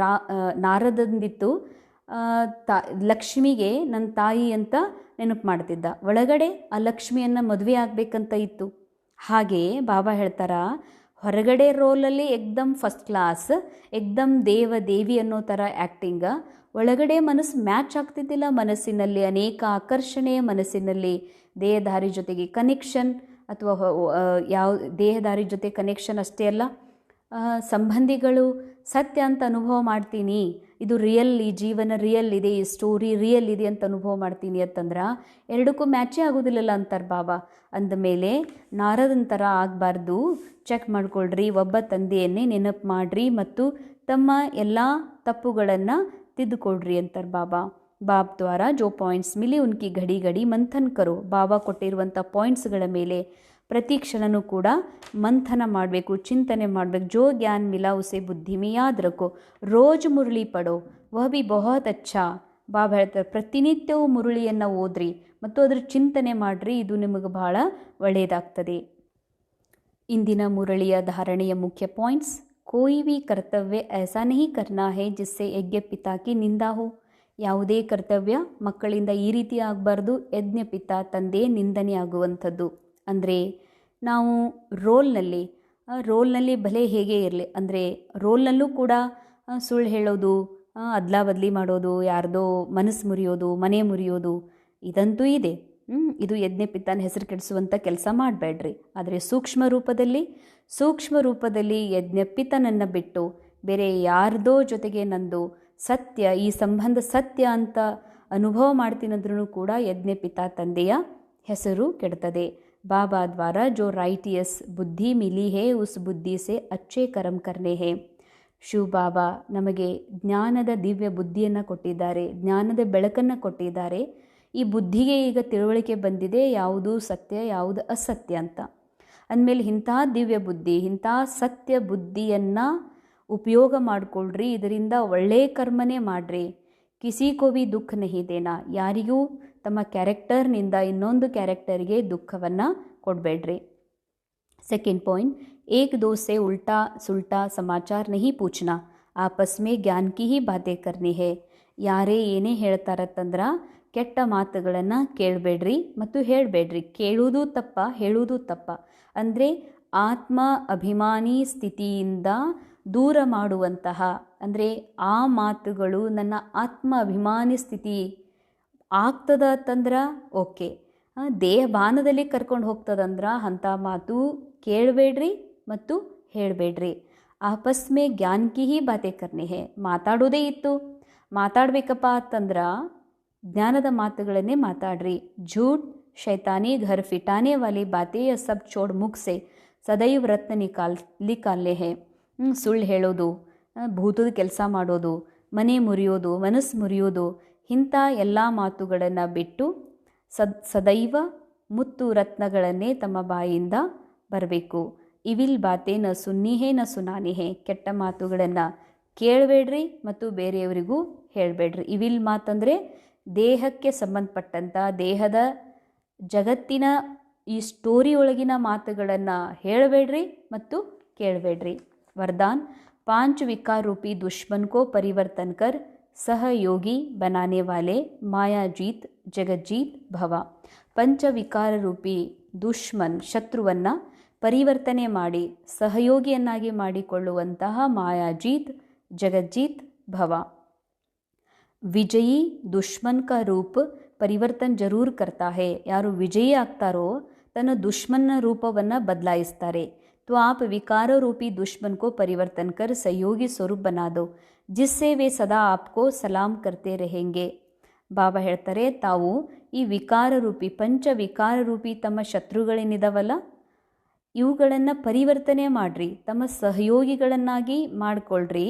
ನಾರದಂದಿತ್ತು, ಲಕ್ಷ್ಮಿಗೆ ನನ್ನ ತಾಯಿ ಅಂತ ನೆನಪು ಮಾಡ್ತಿದ್ದ, ಒಳಗಡೆ ಆ ಲಕ್ಷ್ಮಿಯನ್ನು ಮದುವೆ ಆಗಬೇಕಂತ ಇತ್ತು. ಹಾಗೆ ಬಾಬಾ ಹೇಳ್ತಾರ, ಹೊರಗಡೆ ರೋಲಲ್ಲಿ ಎಕ್ದಮ್ ಫಸ್ಟ್ ಕ್ಲಾಸ್, ಎಕ್ದಮ್ ದೇವ ದೇವಿ ಅನ್ನೋ ಥರ ಆ್ಯಕ್ಟಿಂಗ, ಒಳಗಡೆ ಮನಸ್ಸು ಮ್ಯಾಚ್ ಆಗ್ತಿದ್ದಿಲ್ಲ. ಮನಸ್ಸಿನಲ್ಲಿ ಅನೇಕ ಆಕರ್ಷಣೆ, ಮನಸ್ಸಿನಲ್ಲಿ ದೇಹಧಾರಿ ಜೊತೆಗೆ ಕನೆಕ್ಷನ್, ಅಥವಾ ಯಾವ ದೇಹಧಾರಿ ಜೊತೆ ಕನೆಕ್ಷನ್ ಅಷ್ಟೇ ಅಲ್ಲ, ಸಂಬಂಧಿಗಳು ಸತ್ಯ ಅಂತ ಅನುಭವ ಮಾಡ್ತೀನಿ, ಇದು ರಿಯಲ್, ಈ ಜೀವನ ರಿಯಲ್ ಇದೆ, ಈ ಸ್ಟೋರಿ ರಿಯಲ್ ಇದೆ ಅಂತ ಅನುಭವ ಮಾಡ್ತೀನಿ ಅಂತಂದ್ರೆ ಎರಡಕ್ಕೂ ಮ್ಯಾಚೇ ಆಗೋದಿಲ್ಲಲ್ಲ ಅಂತಾರೆ ಬಾಬಾ. ಅಂದಮೇಲೆ ನಾರದನ ಥರ ಆಗಬಾರ್ದು, ಚೆಕ್ ಮಾಡ್ಕೊಳ್ರಿ, ಒಬ್ಬ ತಂದೆಯನ್ನೇ ನೆನಪು ಮಾಡಿರಿ ಮತ್ತು ತಮ್ಮ ಎಲ್ಲ ತಪ್ಪುಗಳನ್ನು ತಿದ್ದುಕೊಳ್ರಿ ಅಂತಾರೆ ಬಾಬಾ. ಬಾಬ್ ದ್ವಾರ ಜೋ ಪಾಯಿಂಟ್ಸ್ ಮಿಲಿ ಉನ್ಕಿ ಘಡಿ ಘಡಿ ಮಂಥನ್ ಕರೋ. ಬಾಬಾ ಕೊಟ್ಟಿರುವಂಥ ಪಾಯಿಂಟ್ಸ್ಗಳ ಮೇಲೆ ಪ್ರತಿ ಕ್ಷಣನೂ ಕೂಡ ಮಂಥನ ಮಾಡಬೇಕು, ಚಿಂತನೆ ಮಾಡಬೇಕು. ಜೋ ಜ್ಞಾನ ಮಿಲಾ ಉಸೆ ಬುದ್ಧಿ ಮೇ ಯಾದ್ ರಖೋ, ರೋಜ್ ಮುರಳಿ ಪಡೋ ವಹ ಭಿ ಬಹುತ್ ಅಚ್ಚಾ. ಬಾಬಾ ಹೇಳ್ತಾರೆ, ಪ್ರತಿನಿತ್ಯವೂ ಮುರಳಿಯನ್ನು ಓದ್ರಿ ಮತ್ತು ಅದರ ಚಿಂತನೆ ಮಾಡಿರಿ, ಇದು ನಿಮಗೆ ಬಹಳ ಒಳ್ಳೆಯದಾಗ್ತದೆ. ಇಂದಿನ ಮುರಳಿಯ ಧಾರಣೆಯ ಮುಖ್ಯ ಪಾಯಿಂಟ್ಸ್: ಕೋಯಿ ಭಿ ಕರ್ತವ್ಯ ಐಸಾ ನಹಿ ಕರ್ನಾ ಹೈ ಜಿಸ್ಸೆ ಯಜ್ಞ ಪಿತಾ ಕಿ ನಿಂದಾ ಹೋ. ಯಾವುದೇ ಕರ್ತವ್ಯ ಮಕ್ಕಳಿಂದ ಈ ರೀತಿ ಆಗಬಾರ್ದು, ಯಜ್ಞ ಪಿತಾ ತಂದೆ ನಿಂದನೆ ಆಗುವಂಥದ್ದು. ಅಂದರೆ ನಾವು ರೋಲ್ನಲ್ಲಿ ಭಲೆ ಹೇಗೆ ಇರಲಿ, ಅಂದರೆ ರೋಲ್ನಲ್ಲೂ ಕೂಡ ಸುಳ್ಳು ಹೇಳೋದು, ಅದ್ಲಾ ಬದಲಿ ಮಾಡೋದು, ಯಾರ್ದೋ ಮನಸ್ಸು ಮುರಿಯೋದು, ಮನೆ ಮುರಿಯೋದು, ಇದಂತೂ ಇದೆ. ಇದು ಯಜ್ಞಪಿತಾನ ಹೆಸರು ಕೆಡಿಸುವಂಥ ಕೆಲಸ ಮಾಡಬೇಡ್ರಿ. ಆದರೆ ಸೂಕ್ಷ್ಮ ರೂಪದಲ್ಲಿ ಯಜ್ಞಪಿತನನ್ನು ಬಿಟ್ಟು ಬೇರೆ ಯಾರ್ದೋ ಜೊತೆಗೆ ನಂದು ಸತ್ಯ, ಈ ಸಂಬಂಧ ಸತ್ಯ ಅಂತ ಅನುಭವ ಮಾಡ್ತೀನಂದ್ರೂ ಕೂಡ ಯಜ್ಞಪಿತಾ ತಂದೆಯ ಹೆಸರು ಕೆಡ್ತದೆ. ಬಾಬಾ ದ್ವಾರ ಜೋ ರೈಟಿಯಸ್ ಬುದ್ಧಿ ಮಿಲಿ ಹೇ ಉಸ್ ಬುದ್ಧಿ ಸೆ ಅಚ್ಚೇ ಕರ್ಮ ಕರ್ನೆ ಹೇ. ಶಿವ ಬಾಬಾ ನಮಗೆ ಜ್ಞಾನದ ದಿವ್ಯ ಬುದ್ಧಿಯನ್ನು ಕೊಟ್ಟಿದ್ದಾರೆ, ಜ್ಞಾನದ ಬೆಳಕನ್ನು ಕೊಟ್ಟಿದ್ದಾರೆ. ಈ ಬುದ್ಧಿಗೆ ಈಗ ತಿಳುವಳಿಕೆ ಬಂದಿದೆ, ಯಾವುದು ಸತ್ಯ ಯಾವುದು ಅಸತ್ಯ ಅಂತ. ಅಂದಮೇಲೆ ಇಂಥ ದಿವ್ಯ ಬುದ್ಧಿ, ಇಂಥ ಸತ್ಯ ಬುದ್ಧಿಯನ್ನು ಉಪಯೋಗ ಮಾಡಿಕೊಳ್ಳ್ರಿ, ಇದರಿಂದ ಒಳ್ಳೆಯ ಕರ್ಮನೇ ಮಾಡಿರಿ. ಕಿಸಿ ಕೋ ಭಿ ದುಃಖ ನಹಿ ದೇನಾ, ಯಾರಿಗೂ ತಮ್ಮ ಕ್ಯಾರೆಕ್ಟರ್ನಿಂದ ಇನ್ನೊಂದು ಕ್ಯಾರೆಕ್ಟರ್ಗೆ ದುಃಖವನ್ನು ಕೊಡಬೇಡ್ರಿ. ಸೆಕೆಂಡ್ ಪಾಯಿಂಟ್, ಏಕ್ ದೋ ಸೆ ಉಲ್ಟಾ ಸುಲ್ಟಾ ಸಮಾಚಾರ ನಹಿ ಪೂಚ್ನಾ, ಆಪಸ್ ಮೇ ಜ್ಞಾನ ಕಿ ಹಿ ಬಾತೆ ಕರ್ನಿ ಹೇ. ಯಾರೇ ಏನೇ ಹೇಳ್ತಾರತ್ತಂದ್ರೆ ಕೆಟ್ಟ ಮಾತುಗಳನ್ನು ಕೇಳಬೇಡ್ರಿ ಮತ್ತು ಹೇಳಬೇಡ್ರಿ. ಕೇಳುವುದು ತಪ್ಪ, ಹೇಳುವುದು ತಪ್ಪ. ಅಂದರೆ ಆತ್ಮ ಅಭಿಮಾನಿ ಸ್ಥಿತಿಯಿಂದ ದೂರ ಮಾಡುವಂತಹ, ಅಂದರೆ ಆ ಮಾತುಗಳು ನನ್ನ ಆತ್ಮ ಅಭಿಮಾನಿ ಸ್ಥಿತಿ ಆಗ್ತದ ಅಂತಂದ್ರೆ ಓಕೆ, ದೇಹಭಾನದಲ್ಲಿ ಕರ್ಕೊಂಡು ಹೋಗ್ತದಂದ್ರೆ ಅಂಥ ಮಾತು ಕೇಳಬೇಡ್ರಿ ಮತ್ತು ಹೇಳಬೇಡ್ರಿ. ಆಪಸ್ ಮೇ ಜ್ಞಾನ ಕಿ ಹಿ ಬಾತೆ ಕರ್ನಿ ಹೇ. ಮಾತಾಡೋದೇ ಇತ್ತು, ಮಾತಾಡಬೇಕಪ್ಪ ಅಂತಂದ್ರೆ ಜ್ಞಾನದ ಮಾತುಗಳನ್ನೇ ಮಾತಾಡ್ರಿ. ಝೂಟ್ ಶೈತಾನಿ ಘರ್ ಫಿಟಾನೆ ವಾಲಿ ಬಾತೆ ಯ ಸಬ್ ಚೋಡ್ ಮುಖ ಸೆ ಸದೈವ್ ರತ್ನ ನಿಕಾಲ್ನೆ ಹೇ. ಸುಳ್ಳು ಹೇಳೋದು, ಭೂತದ ಕೆಲಸ ಮಾಡೋದು, ಮನೆ ಮುರಿಯೋದು, ಮನಸ್ಸು ಮುರಿಯೋದು, ಇಂಥ ಎಲ್ಲ ಮಾತುಗಳನ್ನು ಬಿಟ್ಟು ಸದೈವ ಮುತ್ತು ರತ್ನಗಳನ್ನೇ ತಮ್ಮ ಬಾಯಿಯಿಂದ ಬರಬೇಕು. ಇವಿಲ್ ಬಾತೆ ನ ಸುನ್ನಿ ಹೇ ನ ಸುನಾನಿ ಹೇ. ಕೆಟ್ಟ ಮಾತುಗಳನ್ನು ಕೇಳಬೇಡ್ರಿ ಮತ್ತು ಬೇರೆಯವರಿಗೂ ಹೇಳಬೇಡ್ರಿ. ಇವಿಲ್ ಮಾತಂದರೆ ದೇಹಕ್ಕೆ ಸಂಬಂಧಪಟ್ಟಂಥ, ದೇಹದ ಜಗತ್ತಿನ ಈ ಸ್ಟೋರಿ ಒಳಗಿನ ಮಾತುಗಳನ್ನು ಹೇಳಬೇಡ್ರಿ ಮತ್ತು ಕೇಳಬೇಡ್ರಿ. ವರದಾನ್, ಪಾಂಚ ವಿಕಾರ ರೂಪಿ ದುಶ್ಮನ್ ಕೋ ಪರಿವರ್ತನ್ ಕರ್ ಸಹಯೋಗಿ ಬನಾನೆ ವಾಲೆ ಮಾಯಾಜೀತ್ ಜಗಜ್ಜೀತ್ ಭವ. ಪಂಚವಿಕಾರ ರೂಪಿ ದುಶ್ಮನ್, ಶತ್ರುವನ್ನು ಪರಿವರ್ತನೆ ಮಾಡಿ ಸಹಯೋಗಿಯನ್ನಾಗಿ ಮಾಡಿಕೊಳ್ಳುವಂತಹ ಮಾಯಾಜೀತ್ ಜಗಜ್ಜೀತ್ ಭವ. ವಿಜಯಿ ದುಶ್ಮನ್ ಕಾ ರೂಪ ಪರಿವರ್ತನ್ ಜರೂರ್ ಕರ್ತಾ ಹೇ. ಯಾರು ವಿಜಯಿ ಆಗ್ತಾರೋ ತನ್ನ ದುಶ್ಮನ್ನ ರೂಪವನ್ನು ಬದಲಾಯಿಸ್ತಾರೆ. तो आप विकार रूपी दुश्मन को परिवर्तन कर सहयोगी स्वरूप बना दो, जिससे वे सदा आपको ಸಲಾಮ್ करते रहेंगे. ಬಾಬಾ ಹೇಳ್ತಾರೆ, ತಾವು ಈ ವಿಕಾರ ರೂಪಿ, ಪಂಚ ವಿಕಾರ ರೂಪಿ ತಮ್ಮ ಶತ್ರುಗಳೇನಿದಾವಲ್ಲ ಇವುಗಳನ್ನು ಪರಿವರ್ತನೆ ಮಾಡಿರಿ, ತಮ್ಮ ಸಹಯೋಗಿಗಳನ್ನಾಗಿ ಮಾಡಿಕೊಳ್ಳ್ರಿ.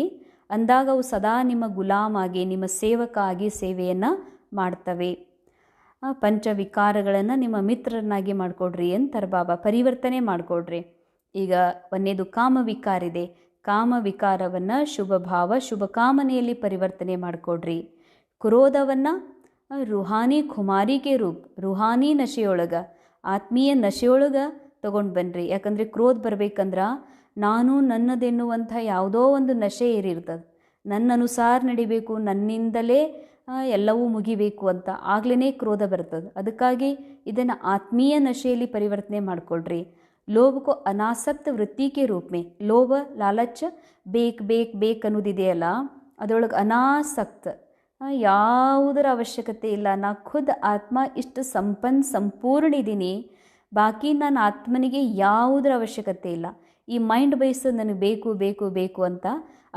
ಅಂದಾಗ ಅವು ಸದಾ ನಿಮ್ಮ ಗುಲಾಮಾಗಿ, ನಿಮ್ಮ ಸೇವಕ ಆಗಿ ಸೇವೆಯನ್ನು ಮಾಡ್ತವೆ. ಪಂಚವಿಕಾರಗಳನ್ನು ನಿಮ್ಮ ಮಿತ್ರರನ್ನಾಗಿ ಮಾಡಿಕೊಡ್ರಿ ಅಂತಾರೆ ಬಾಬಾ. ಪರಿವರ್ತನೆ ಮಾಡಿಕೊಡ್ರಿ. ಈಗ ಒಂದೇದು ಕಾಮವಿಕಾರ ಇದೆ, ಕಾಮವಿಕಾರವನ್ನು ಶುಭ ಭಾವ, ಶುಭ ಕಾಮನೆಯಲ್ಲಿ ಪರಿವರ್ತನೆ ಮಾಡಿಕೊಡ್ರಿ. ಕ್ರೋಧವನ್ನು ರುಹಾನಿ ಖುಮಾರಿಗೆ ರೂಪ್, ರುಹಾನಿ ನಶೆಯೊಳಗೆ, ಆತ್ಮೀಯ ನಶೆಯೊಳಗೆ ತೊಗೊಂಡು ಬನ್ನಿರಿ. ಯಾಕಂದರೆ ಕ್ರೋಧ ಬರ್ಬೇಕಂದ್ರೆ ನಾನು ನನ್ನದೆನ್ನುವಂಥ ಯಾವುದೋ ಒಂದು ನಶೆ ಏರಿರ್ತದೆ, ನನ್ನ ಅನುಸಾರ ನಡಿಬೇಕು, ನನ್ನಿಂದಲೇ ಎಲ್ಲವೂ ಮುಗಿಬೇಕು ಅಂತ, ಆಗ್ಲೇ ಕ್ರೋಧ ಬರ್ತದೆ. ಅದಕ್ಕಾಗಿ ಇದನ್ನು ಆತ್ಮೀಯ ನಶೆಯಲ್ಲಿ ಪರಿವರ್ತನೆ ಮಾಡಿಕೊಳ್ರಿ. लोभ को अनासक्त वृत्ति के रूप में, लोभ लाಲಚ ಬೇಕ್ ಬೇಕ್ ಬೇಕ್ ಅನ್ನೋದಿದೆಯಲ್ಲ ಅದರೊಳಗೆ ಅನಾಸಕ್ತ, ಯಾವುದರ ಅವಶ್ಯಕತೆ ಇಲ್ಲ. ನಾ ಖುದ್ ಆತ್ಮ ಇಷ್ಟು ಸಂಪೂರ್ಣ ಇದ್ದೀನಿ, ಬಾಕಿ ನಾನು ಆತ್ಮನಿಗೆ ಯಾವುದರ ಅವಶ್ಯಕತೆ ಇಲ್ಲ. ಈ ಮೈಂಡ್ ಬೇಸ್ ನನಗೆ ಬೇಕು ಬೇಕು ಬೇಕು ಅಂತ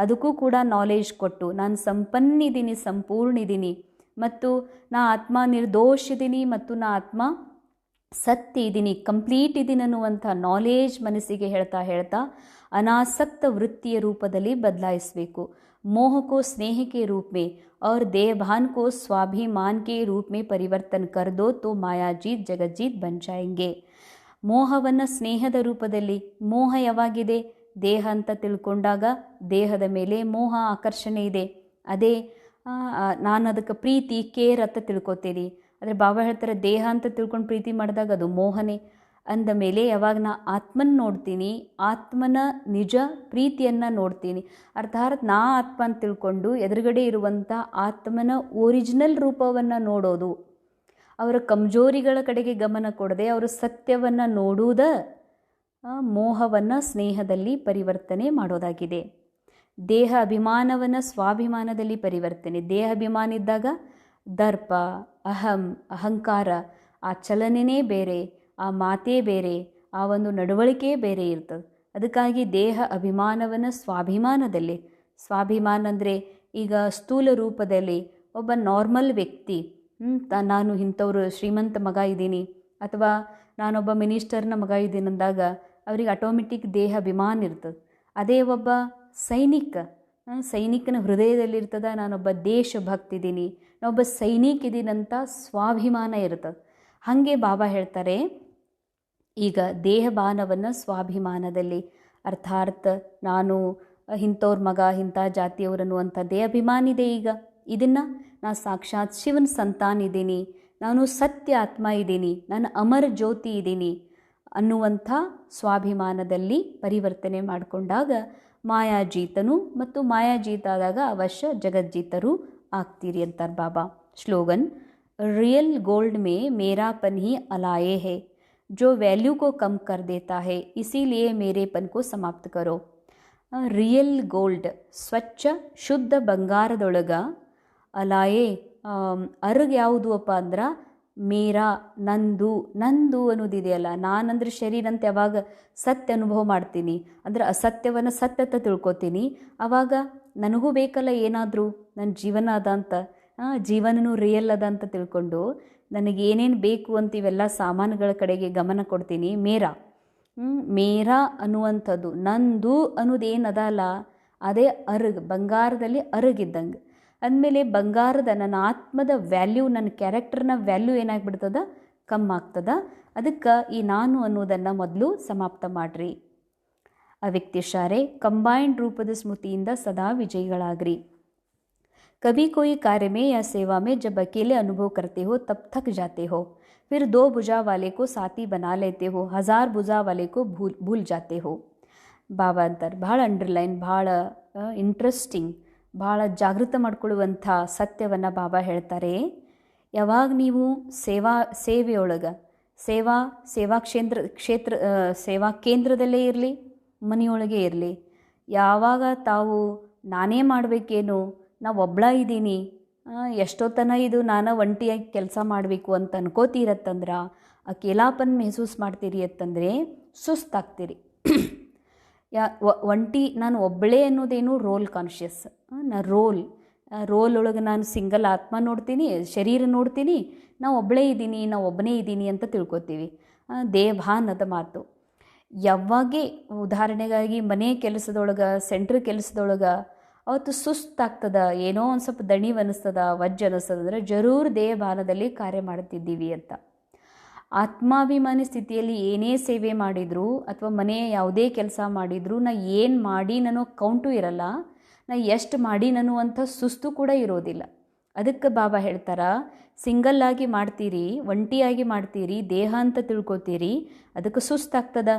ಅದಕ್ಕೂ ಕೂಡ ನಾಲೆಜ್ ಕೊಟ್ಟು ನಾನು ಸಂಪನ್ನಿದ್ದೀನಿ, ಸಂಪೂರ್ಣ ಇದ್ದೀನಿ, ಮತ್ತು ನಾ ಆತ್ಮ ನಿರ್ದೋಷ ಇದ್ದೀನಿ, ಮತ್ತು ನಾ ಆತ್ಮ ಸತ್ಯ ಇದ್ದೀನಿ, ಕಂಪ್ಲೀಟ್ ಇದ್ದೀನಿ ಅನ್ನುವಂಥ ನಾಲೇಜ್ ಮನಸ್ಸಿಗೆ ಹೇಳ್ತಾ ಹೇಳ್ತಾ ಅನಾಸಕ್ತ ವೃತ್ತಿಯ ರೂಪದಲ್ಲಿ ಬದಲಾಯಿಸಬೇಕು. मोह को स्नेह के रूप में और देहभान को स्वाभिमान के रूप में परिवर्तन कर दो तो ಮಾಯಾಜೀತ್ ಜಗಜ್ಜೀತ್ ಬನ್ ಜಾಯೆಂಗೆ. ಮೋಹವನ್ನು ಸ್ನೇಹದ ರೂಪದಲ್ಲಿ, ಮೋಹ ಯಾವಾಗಿದೆ? ದೇಹ ಅಂತ ತಿಳ್ಕೊಂಡಾಗ ದೇಹದ ಮೇಲೆ ಮೋಹ ಆಕರ್ಷಣೆ ಇದೆ. ಅದೇ ನಾನು ಅದಕ್ಕೆ ಪ್ರೀತಿ ಕೇರ್ ಅಂತ ತಿಳ್ಕೊತೀನಿ. ಆದರೆ ಬಾಬಾ ಹೇಳ್ತಾರೆ ದೇಹ ಅಂತ ತಿಳ್ಕೊಂಡು ಪ್ರೀತಿ ಮಾಡಿದಾಗ ಅದು ಮೋಹನೆ. ಅಂದ ಮೇಲೆ ಯಾವಾಗ ನಾ ಆತ್ಮನ ನೋಡ್ತೀನಿ, ಆತ್ಮನ ನಿಜ ಪ್ರೀತಿಯನ್ನು ನೋಡ್ತೀನಿ, ಅರ್ಥಾತ್ ನಾ ಆತ್ಮ ಅಂತ ತಿಳ್ಕೊಂಡು ಎದುರುಗಡೆ ಇರುವಂಥ ಆತ್ಮನ ಒರಿಜಿನಲ್ ರೂಪವನ್ನು ನೋಡೋದು, ಅವರ ಕಮ್ಜೋರಿಗಳ ಕಡೆಗೆ ಗಮನ ಕೊಡದೆ ಅವರ ಸತ್ಯವನ್ನು ನೋಡುವುದ ಮೋಹವನ್ನು ಸ್ನೇಹದಲ್ಲಿ ಪರಿವರ್ತನೆ ಮಾಡೋದಾಗಿದೆ. ದೇಹ ಅಭಿಮಾನವನ್ನು ಸ್ವಾಭಿಮಾನದಲ್ಲಿ ಪರಿವರ್ತನೆ. ದೇಹ ಅಭಿಮಾನ ಇದ್ದಾಗ ದರ್ಪ, ಅಹಂಕಾರ, ಆ ಚಲನೆನೇ ಬೇರೆ, ಆ ಮಾತೇ ಬೇರೆ, ಆ ಒಂದು ನಡವಳಿಕೆ ಬೇರೆ ಇರ್ತದೆ. ಅದಕ್ಕಾಗಿ ದೇಹ ಅಭಿಮಾನವನ್ನು ಸ್ವಾಭಿಮಾನದಲ್ಲಿ, ಸ್ವಾಭಿಮಾನ ಅಂದರೆ ಈಗ ಸ್ಥೂಲ ರೂಪದಲ್ಲಿ ಒಬ್ಬ ನಾರ್ಮಲ್ ವ್ಯಕ್ತಿ, ನಾನು ಇಂಥವ್ರು ಶ್ರೀಮಂತ ಮಗ ಇದ್ದೀನಿ ಅಥವಾ ನಾನೊಬ್ಬ ಮಿನಿಸ್ಟರ್ನ ಮಗ ಇದ್ದೀನಿ ಅಂದಾಗ ಅವ್ರಿಗೆ ಆಟೋಮೆಟಿಕ್ ದೇಹ ಅಭಿಮಾನ ಇರ್ತದೆ. ಅದೇ ಒಬ್ಬ ಸೈನಿಕನ ಹೃದಯದಲ್ಲಿರ್ತದೆ ನಾನೊಬ್ಬ ದೇಶಭಕ್ತಿ ಇದ್ದೀನಿ, ನಾನೊಬ್ಬ ಸೈನಿಕ ಇದ್ದೀನಂತ ಸ್ವಾಭಿಮಾನ ಇರ್ತದೆ. ಹಾಗೆ ಬಾಬಾ ಹೇಳ್ತಾರೆ ಈಗ ದೇಹಭಾನವನ್ನು ಸ್ವಾಭಿಮಾನದಲ್ಲಿ, ಅರ್ಥಾತ್ ನಾನು ಇಂಥವ್ರ ಮಗ, ಇಂಥ ಜಾತಿಯವರನ್ನುವಂಥ ದೇಹಾಭಿಮಾನ ಇದೆ. ಈಗ ಇದನ್ನು ನಾನು ಸಾಕ್ಷಾತ್ ಶಿವನ ಸಂತಾನ ಇದ್ದೀನಿ, ನಾನು ಸತ್ಯ ಆತ್ಮ ಇದ್ದೀನಿ, ನಾನು ಅಮರ ಜ್ಯೋತಿ ಇದ್ದೀನಿ ಅನ್ನುವಂಥ ಸ್ವಾಭಿಮಾನದಲ್ಲಿ ಪರಿವರ್ತನೆ ಮಾಡಿಕೊಂಡಾಗ ಮಾಯಾಜೀತನು, ಮತ್ತು ಮಾಯಾಜೀತ ಆದಾಗ ಅವಶ್ಯ ಜಗಜ್ಜೀತರು ಆಗ್ತೀರಿ ಅಂತಾರೆ ಬಾಬಾ. ಸ್ಲೋಗನ್: रियल गोल्ड में मेरापन ही अलाये है जो वैल्यू को कम कर देता है, इसीलिए मेरेपन को समाप्त करो. ರಿಯಲ್ ಗೋಲ್ಡ್, ಸ್ವಚ್ಛ ಶುದ್ಧ ಬಂಗಾರದೊಳಗ ಅಲಾಯೇ ಅರ್ಗ್ ಯಾವುದು ಅಪ್ಪ ಅಂದ್ರೆ ಮೇರಾ, ನಂದು ಅನ್ನೋದಿದೆಯಲ್ಲ. ನಾನಂದ್ರೆ ಶರೀರ ಅಂತ ಯಾವಾಗ ಸತ್ಯ ಅನುಭವ ಮಾಡ್ತೀನಿ ಅಂದ್ರೆ ಅಸತ್ಯವನ್ನು ಸತ್ಯತ ತಿಳ್ಕೊತೀನಿ, ಆವಾಗ ನನಗೂ ಬೇಕಲ್ಲ ಏನಾದರೂ ನನ್ನ ಜೀವನ ಅದ ಅಂತ, ಜೀವನನೂ ರಿಯಲ್ ಅದ ಅಂತ ತಿಳ್ಕೊಂಡು ನನಗೇನೇನು ಬೇಕು ಅಂತ ಇವೆಲ್ಲ ಸಾಮಾನುಗಳ ಕಡೆಗೆ ಗಮನ ಕೊಡ್ತೀನಿ. ಮೇರಾ ಅನ್ನುವಂಥದ್ದು, ನಂದು ಅನ್ನೋದೇನದಲ್ಲ ಅದೇ ಅರ್ಗ್, ಬಂಗಾರದಲ್ಲಿ ಅರಗಿದ್ದಂಗೆ. ಅಂದಮೇಲೆ ಬಂಗಾರದ ನನ್ನ ಆತ್ಮದ ವ್ಯಾಲ್ಯೂ, ನನ್ನ ಕ್ಯಾರೆಕ್ಟರ್ನ ವ್ಯಾಲ್ಯೂ ಏನಾಗ್ಬಿಡ್ತದ, ಕಮ್ಮಾಗ್ತದ. ಅದಕ್ಕೆ ಈ ನಾನು ಅನ್ನೋದನ್ನು ಮೊದಲು ಸಮಾಪ್ತ ಮಾಡಿರಿ. ಅವ್ಯಕ್ತಿಶಾರೆ ಕಂಬೈನ್ಡ್ ರೂಪದ ಸ್ಮೃತಿಯಿಂದ ಸದಾ ವಿಜಯಿಗಳಾಗ್ರಿ. कभी कोई कार्य में या सेवा में जब अकेले अनुभव करते हो तब थक जाते हो, फिर 2 भुजा वाले को साथी बना लेते हो, 1000 भुजा वाले को भूल जाते हो. ಬಾಬಾ ಅಂತಾರೆ, ಭಾಳ ಅಂಡರ್ಲೈನ್, ಭಾಳ ಇಂಟ್ರೆಸ್ಟಿಂಗ್, ಭಾಳ ಜಾಗೃತ ಮಾಡ್ಕೊಳ್ಳುವಂಥ ಸತ್ಯವನ್ನು ಬಾಬಾ ಹೇಳ್ತಾರೆ. ಯಾವಾಗ ನೀವು ಸೇವೆಯೊಳಗೆ ಸೇವಾ ಕೇಂದ್ರದಲ್ಲೇ ಇರಲಿ, ಮನೆಯೊಳಗೆ ಇರಲಿ, ಯಾವಾಗ ತಾವು ನಾನೇ ಮಾಡಬೇಕೇನು, ನಾವು ಒಬ್ಬಳ ಇದ್ದೀನಿ, ಎಷ್ಟೊತ್ತನ ಇದು ನಾನು ಒಂಟಿಯಾಗಿ ಕೆಲಸ ಮಾಡಬೇಕು ಅಂತ ಅನ್ಕೋತೀರತ್ತಂದ್ರೆ, ಅಕೇಲಾಪನ್ ಮೆಹಸೂಸ್ ಮಾಡ್ತೀರಿ ಅಂತಂದರೆ ಸುಸ್ತಾಗ್ತೀರಿ. ಒಂಟಿ ನಾನು ಒಬ್ಬಳೇ ಅನ್ನೋದೇನು ರೋಲ್ ಕಾನ್ಷಿಯಸ್. ನಾ ರೋಲ್ ಒಳಗೆ ನಾನು ಸಿಂಗಲ್ ಆತ್ಮ ನೋಡ್ತೀನಿ, ಶರೀರ ನೋಡ್ತೀನಿ, ನಾವು ಒಬ್ಬಳೇ ಇದ್ದೀನಿ, ನಾವು ಒಬ್ಬನೇ ಇದ್ದೀನಿ ಅಂತ ತಿಳ್ಕೊತೀವಿ. ದೇಹಭಾನದ ಮಾತು. ಯಾವಾಗೇ ಉದಾಹರಣೆಗಾಗಿ ಮನೆ ಕೆಲಸದೊಳಗೆ, ಸೆಂಟ್ರ್ ಕೆಲಸದೊಳಗೆ ಅವತ್ತು ಸುಸ್ತಾಗ್ತದ, ಏನೋ ಒಂದು ಸ್ವಲ್ಪ ದಣಿವು ಅನ್ನಿಸ್ತದ, ವಜ್ಜ ಅನ್ನಿಸ್ತದ ಅಂದರೆ ಜರೂರ್ ದೇಹಭಾನದಲ್ಲಿ ಕಾರ್ಯ ಮಾಡ್ತಿದ್ದೀವಿ ಅಂತ. ಆತ್ಮಾಭಿಮಾನಿ ಸ್ಥಿತಿಯಲ್ಲಿ ಏನೇ ಸೇವೆ ಮಾಡಿದರೂ ಅಥವಾ ಮನೆಯ ಯಾವುದೇ ಕೆಲಸ ಮಾಡಿದರೂ ನಾ ಏನು ಮಾಡಿ ನನೋ ಕೌಂಟು ಇರಲ್ಲ, ನಾ ಎಷ್ಟು ಮಾಡಿ ಅನ್ನುವಂಥ ಸುಸ್ತು ಕೂಡ ಇರೋದಿಲ್ಲ. ಅದಕ್ಕೆ ಬಾಬಾ ಹೇಳ್ತಾರ, ಸಿಂಗಲ್ಲಾಗಿ ಮಾಡ್ತೀರಿ, ಒಂಟಿಯಾಗಿ ಮಾಡ್ತೀರಿ, ದೇಹ ಅಂತ ತಿಳ್ಕೊತೀರಿ, ಅದಕ್ಕೆ ಸುಸ್ತಾಗ್ತದ.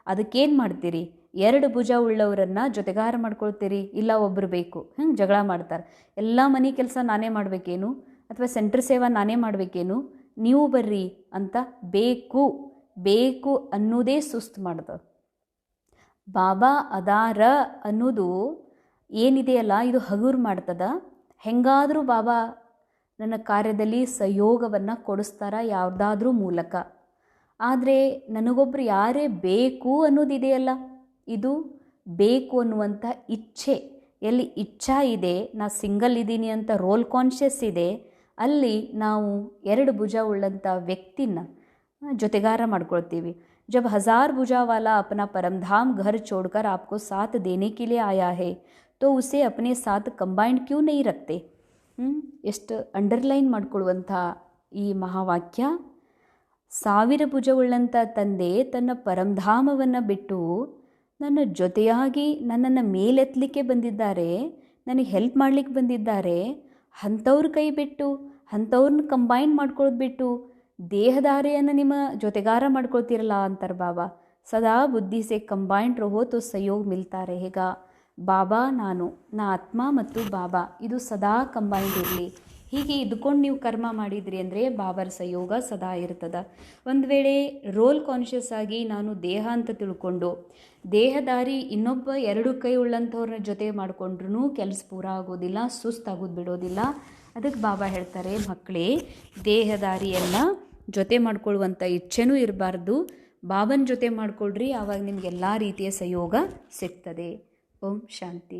ಅದಕ್ಕೇನು ಮಾಡ್ತೀರಿ? 2 ಭುಜ ಉಳ್ಳವರನ್ನು ಜೊತೆಗಾರ ಮಾಡ್ಕೊಳ್ತೀರಿ, ಇಲ್ಲ ಒಬ್ಬರು ಬೇಕು, ಜಗಳ ಮಾಡ್ತಾರೆ. ಎಲ್ಲ ಮನೆ ಕೆಲಸ ನಾನೇ ಮಾಡಬೇಕೇನು ಅಥವಾ ಸೆಂಟ್ರ್ ಸೇವಾ ನಾನೇ ಮಾಡಬೇಕೇನು, ನೀವು ಬರ್ರಿ ಅಂತ ಬೇಕು ಬೇಕು ಅನ್ನೋದೇ ಸುಸ್ತು ಮಾಡ್ದ. ಬಾಬಾ ಅದಾರ ಅನ್ನೋದು ಏನಿದೆಯಲ್ಲ ಇದು ಹಗುರು ಮಾಡ್ತದ. ಹೆಂಗಾದರೂ ಬಾಬಾ ನನ್ನ ಕಾರ್ಯದಲ್ಲಿ ಸಹಯೋಗವನ್ನು ಕೊಡಿಸ್ತಾರ ಯಾವುದಾದ್ರೂ ಮೂಲಕ. ಆದರೆ ನನಗೊಬ್ಬರು ಯಾರೇ ಬೇಕು ಅನ್ನೋದಿದೆಯಲ್ಲ, ಇದು ಬೇಕು ಅನ್ನುವಂಥ ಇಚ್ಛೆ, ಎಲ್ಲಿ ಇಚ್ಛಾ ಇದೆ, ನಾ ಸಿಂಗಲ್ ಇದ್ದೀನಿ ಅಂತ ರೋಲ್ ಕಾನ್ಷಿಯಸ್ ಇದೆ, ಅಲ್ಲಿ ನಾವು 2 ಭುಜ ಉಳ್ಳಂಥ ವ್ಯಕ್ತಿನ ಜೊತೆಗಾರ ಮಾಡ್ಕೊಳ್ತೀವಿ. जब 1000 भुजा वाला अपना परमधाम घर छोड़कर आपको साथ देने के लिए आया है तो उसे अपने साथ कंबाइंड क्यों नहीं रखते. ಎಷ್ಟು ಅಂಡರ್ಲೈನ್ ಮಾಡ್ಕೊಳ್ಳುವಂಥ ಈ ಮಹಾವಾಕ್ಯ. 1000 ಭುಜವುಳ್ಳಂಥ ತಂದೆ ತನ್ನ ಪರಮಧಾಮವನ್ನು ಬಿಟ್ಟು ನನ್ನ ಜೊತೆಯಾಗಿ ನನ್ನನ್ನು ಮೇಲೆತ್ತಲಿಕ್ಕೆ ಬಂದಿದ್ದಾರೆ, ನನಗೆ ಹೆಲ್ಪ್ ಮಾಡಲಿಕ್ಕೆ ಬಂದಿದ್ದಾರೆ. ಅಂಥವ್ರ ಕೈ ಬಿಟ್ಟು, ಅಂಥವ್ರನ್ನ ಕಂಬೈನ್ ಮಾಡ್ಕೊಳ್ಳೋದು ಬಿಟ್ಟು ದೇಹಧಾರಿಯನ್ನು ನಿಮ್ಮ ಜೊತೆಗಾರ ಮಾಡ್ಕೊಳ್ತಿರಲ್ಲ ಅಂತಾರೆ ಬಾಬಾ. ಸದಾ ಬುದ್ಧಿ ಸೆ ಕಂಬೈಂಡ್ ರಹೋ ತೋ ಸಹಯೋಗ ಮಿಲ್ತಾ रहेगा. ಬಾಬಾ ನಾನು, ನಾ ಆತ್ಮ ಮತ್ತು ಬಾಬಾ ಇದು ಸದಾ ಕಂಬೈಂಡ್ ಇರಲಿ. ಹೀಗೆ ಇದ್ಕೊಂಡು ನೀವು ಕರ್ಮ ಮಾಡಿದ್ರಿ ಅಂದರೆ ಬಾಬಾರ ಸಹಯೋಗ ಸದಾ ಇರ್ತದೆ. ಒಂದು ವೇಳೆ ರೋಲ್ ಕಾನ್ಷಿಯಸ್ ಆಗಿ ನಾನು ದೇಹ ಅಂತ ತಿಳ್ಕೊಂಡು ದೇಹದಾರಿ ಇನ್ನೊಬ್ಬ 2 ಕೈ ಉಳ್ಳಂಥವ್ರನ್ನ ಜೊತೆ ಮಾಡಿಕೊಂಡ್ರೂ ಕೆಲಸ ಪೂರ ಆಗೋದಿಲ್ಲ, ಸುಸ್ತಾಗೋದು ಬಿಡೋದಿಲ್ಲ. ಅದಕ್ಕೆ ಬಾಬಾ ಹೇಳ್ತಾರೆ, ಮಕ್ಕಳೇ ದೇಹದಾರಿಯನ್ನು ಜೊತೆ ಮಾಡ್ಕೊಳ್ಳುವಂಥ ಇಚ್ಛೆನೂ ಇರಬಾರ್ದು, ಬಾಬನ ಜೊತೆ ಮಾಡ್ಕೊಳ್ರಿ, ಆವಾಗ ನಿಮಗೆಲ್ಲ ರೀತಿಯ ಸಹಯೋಗ ಸಿಗ್ತದೆ. ಓಂ ಶಾಂತಿ.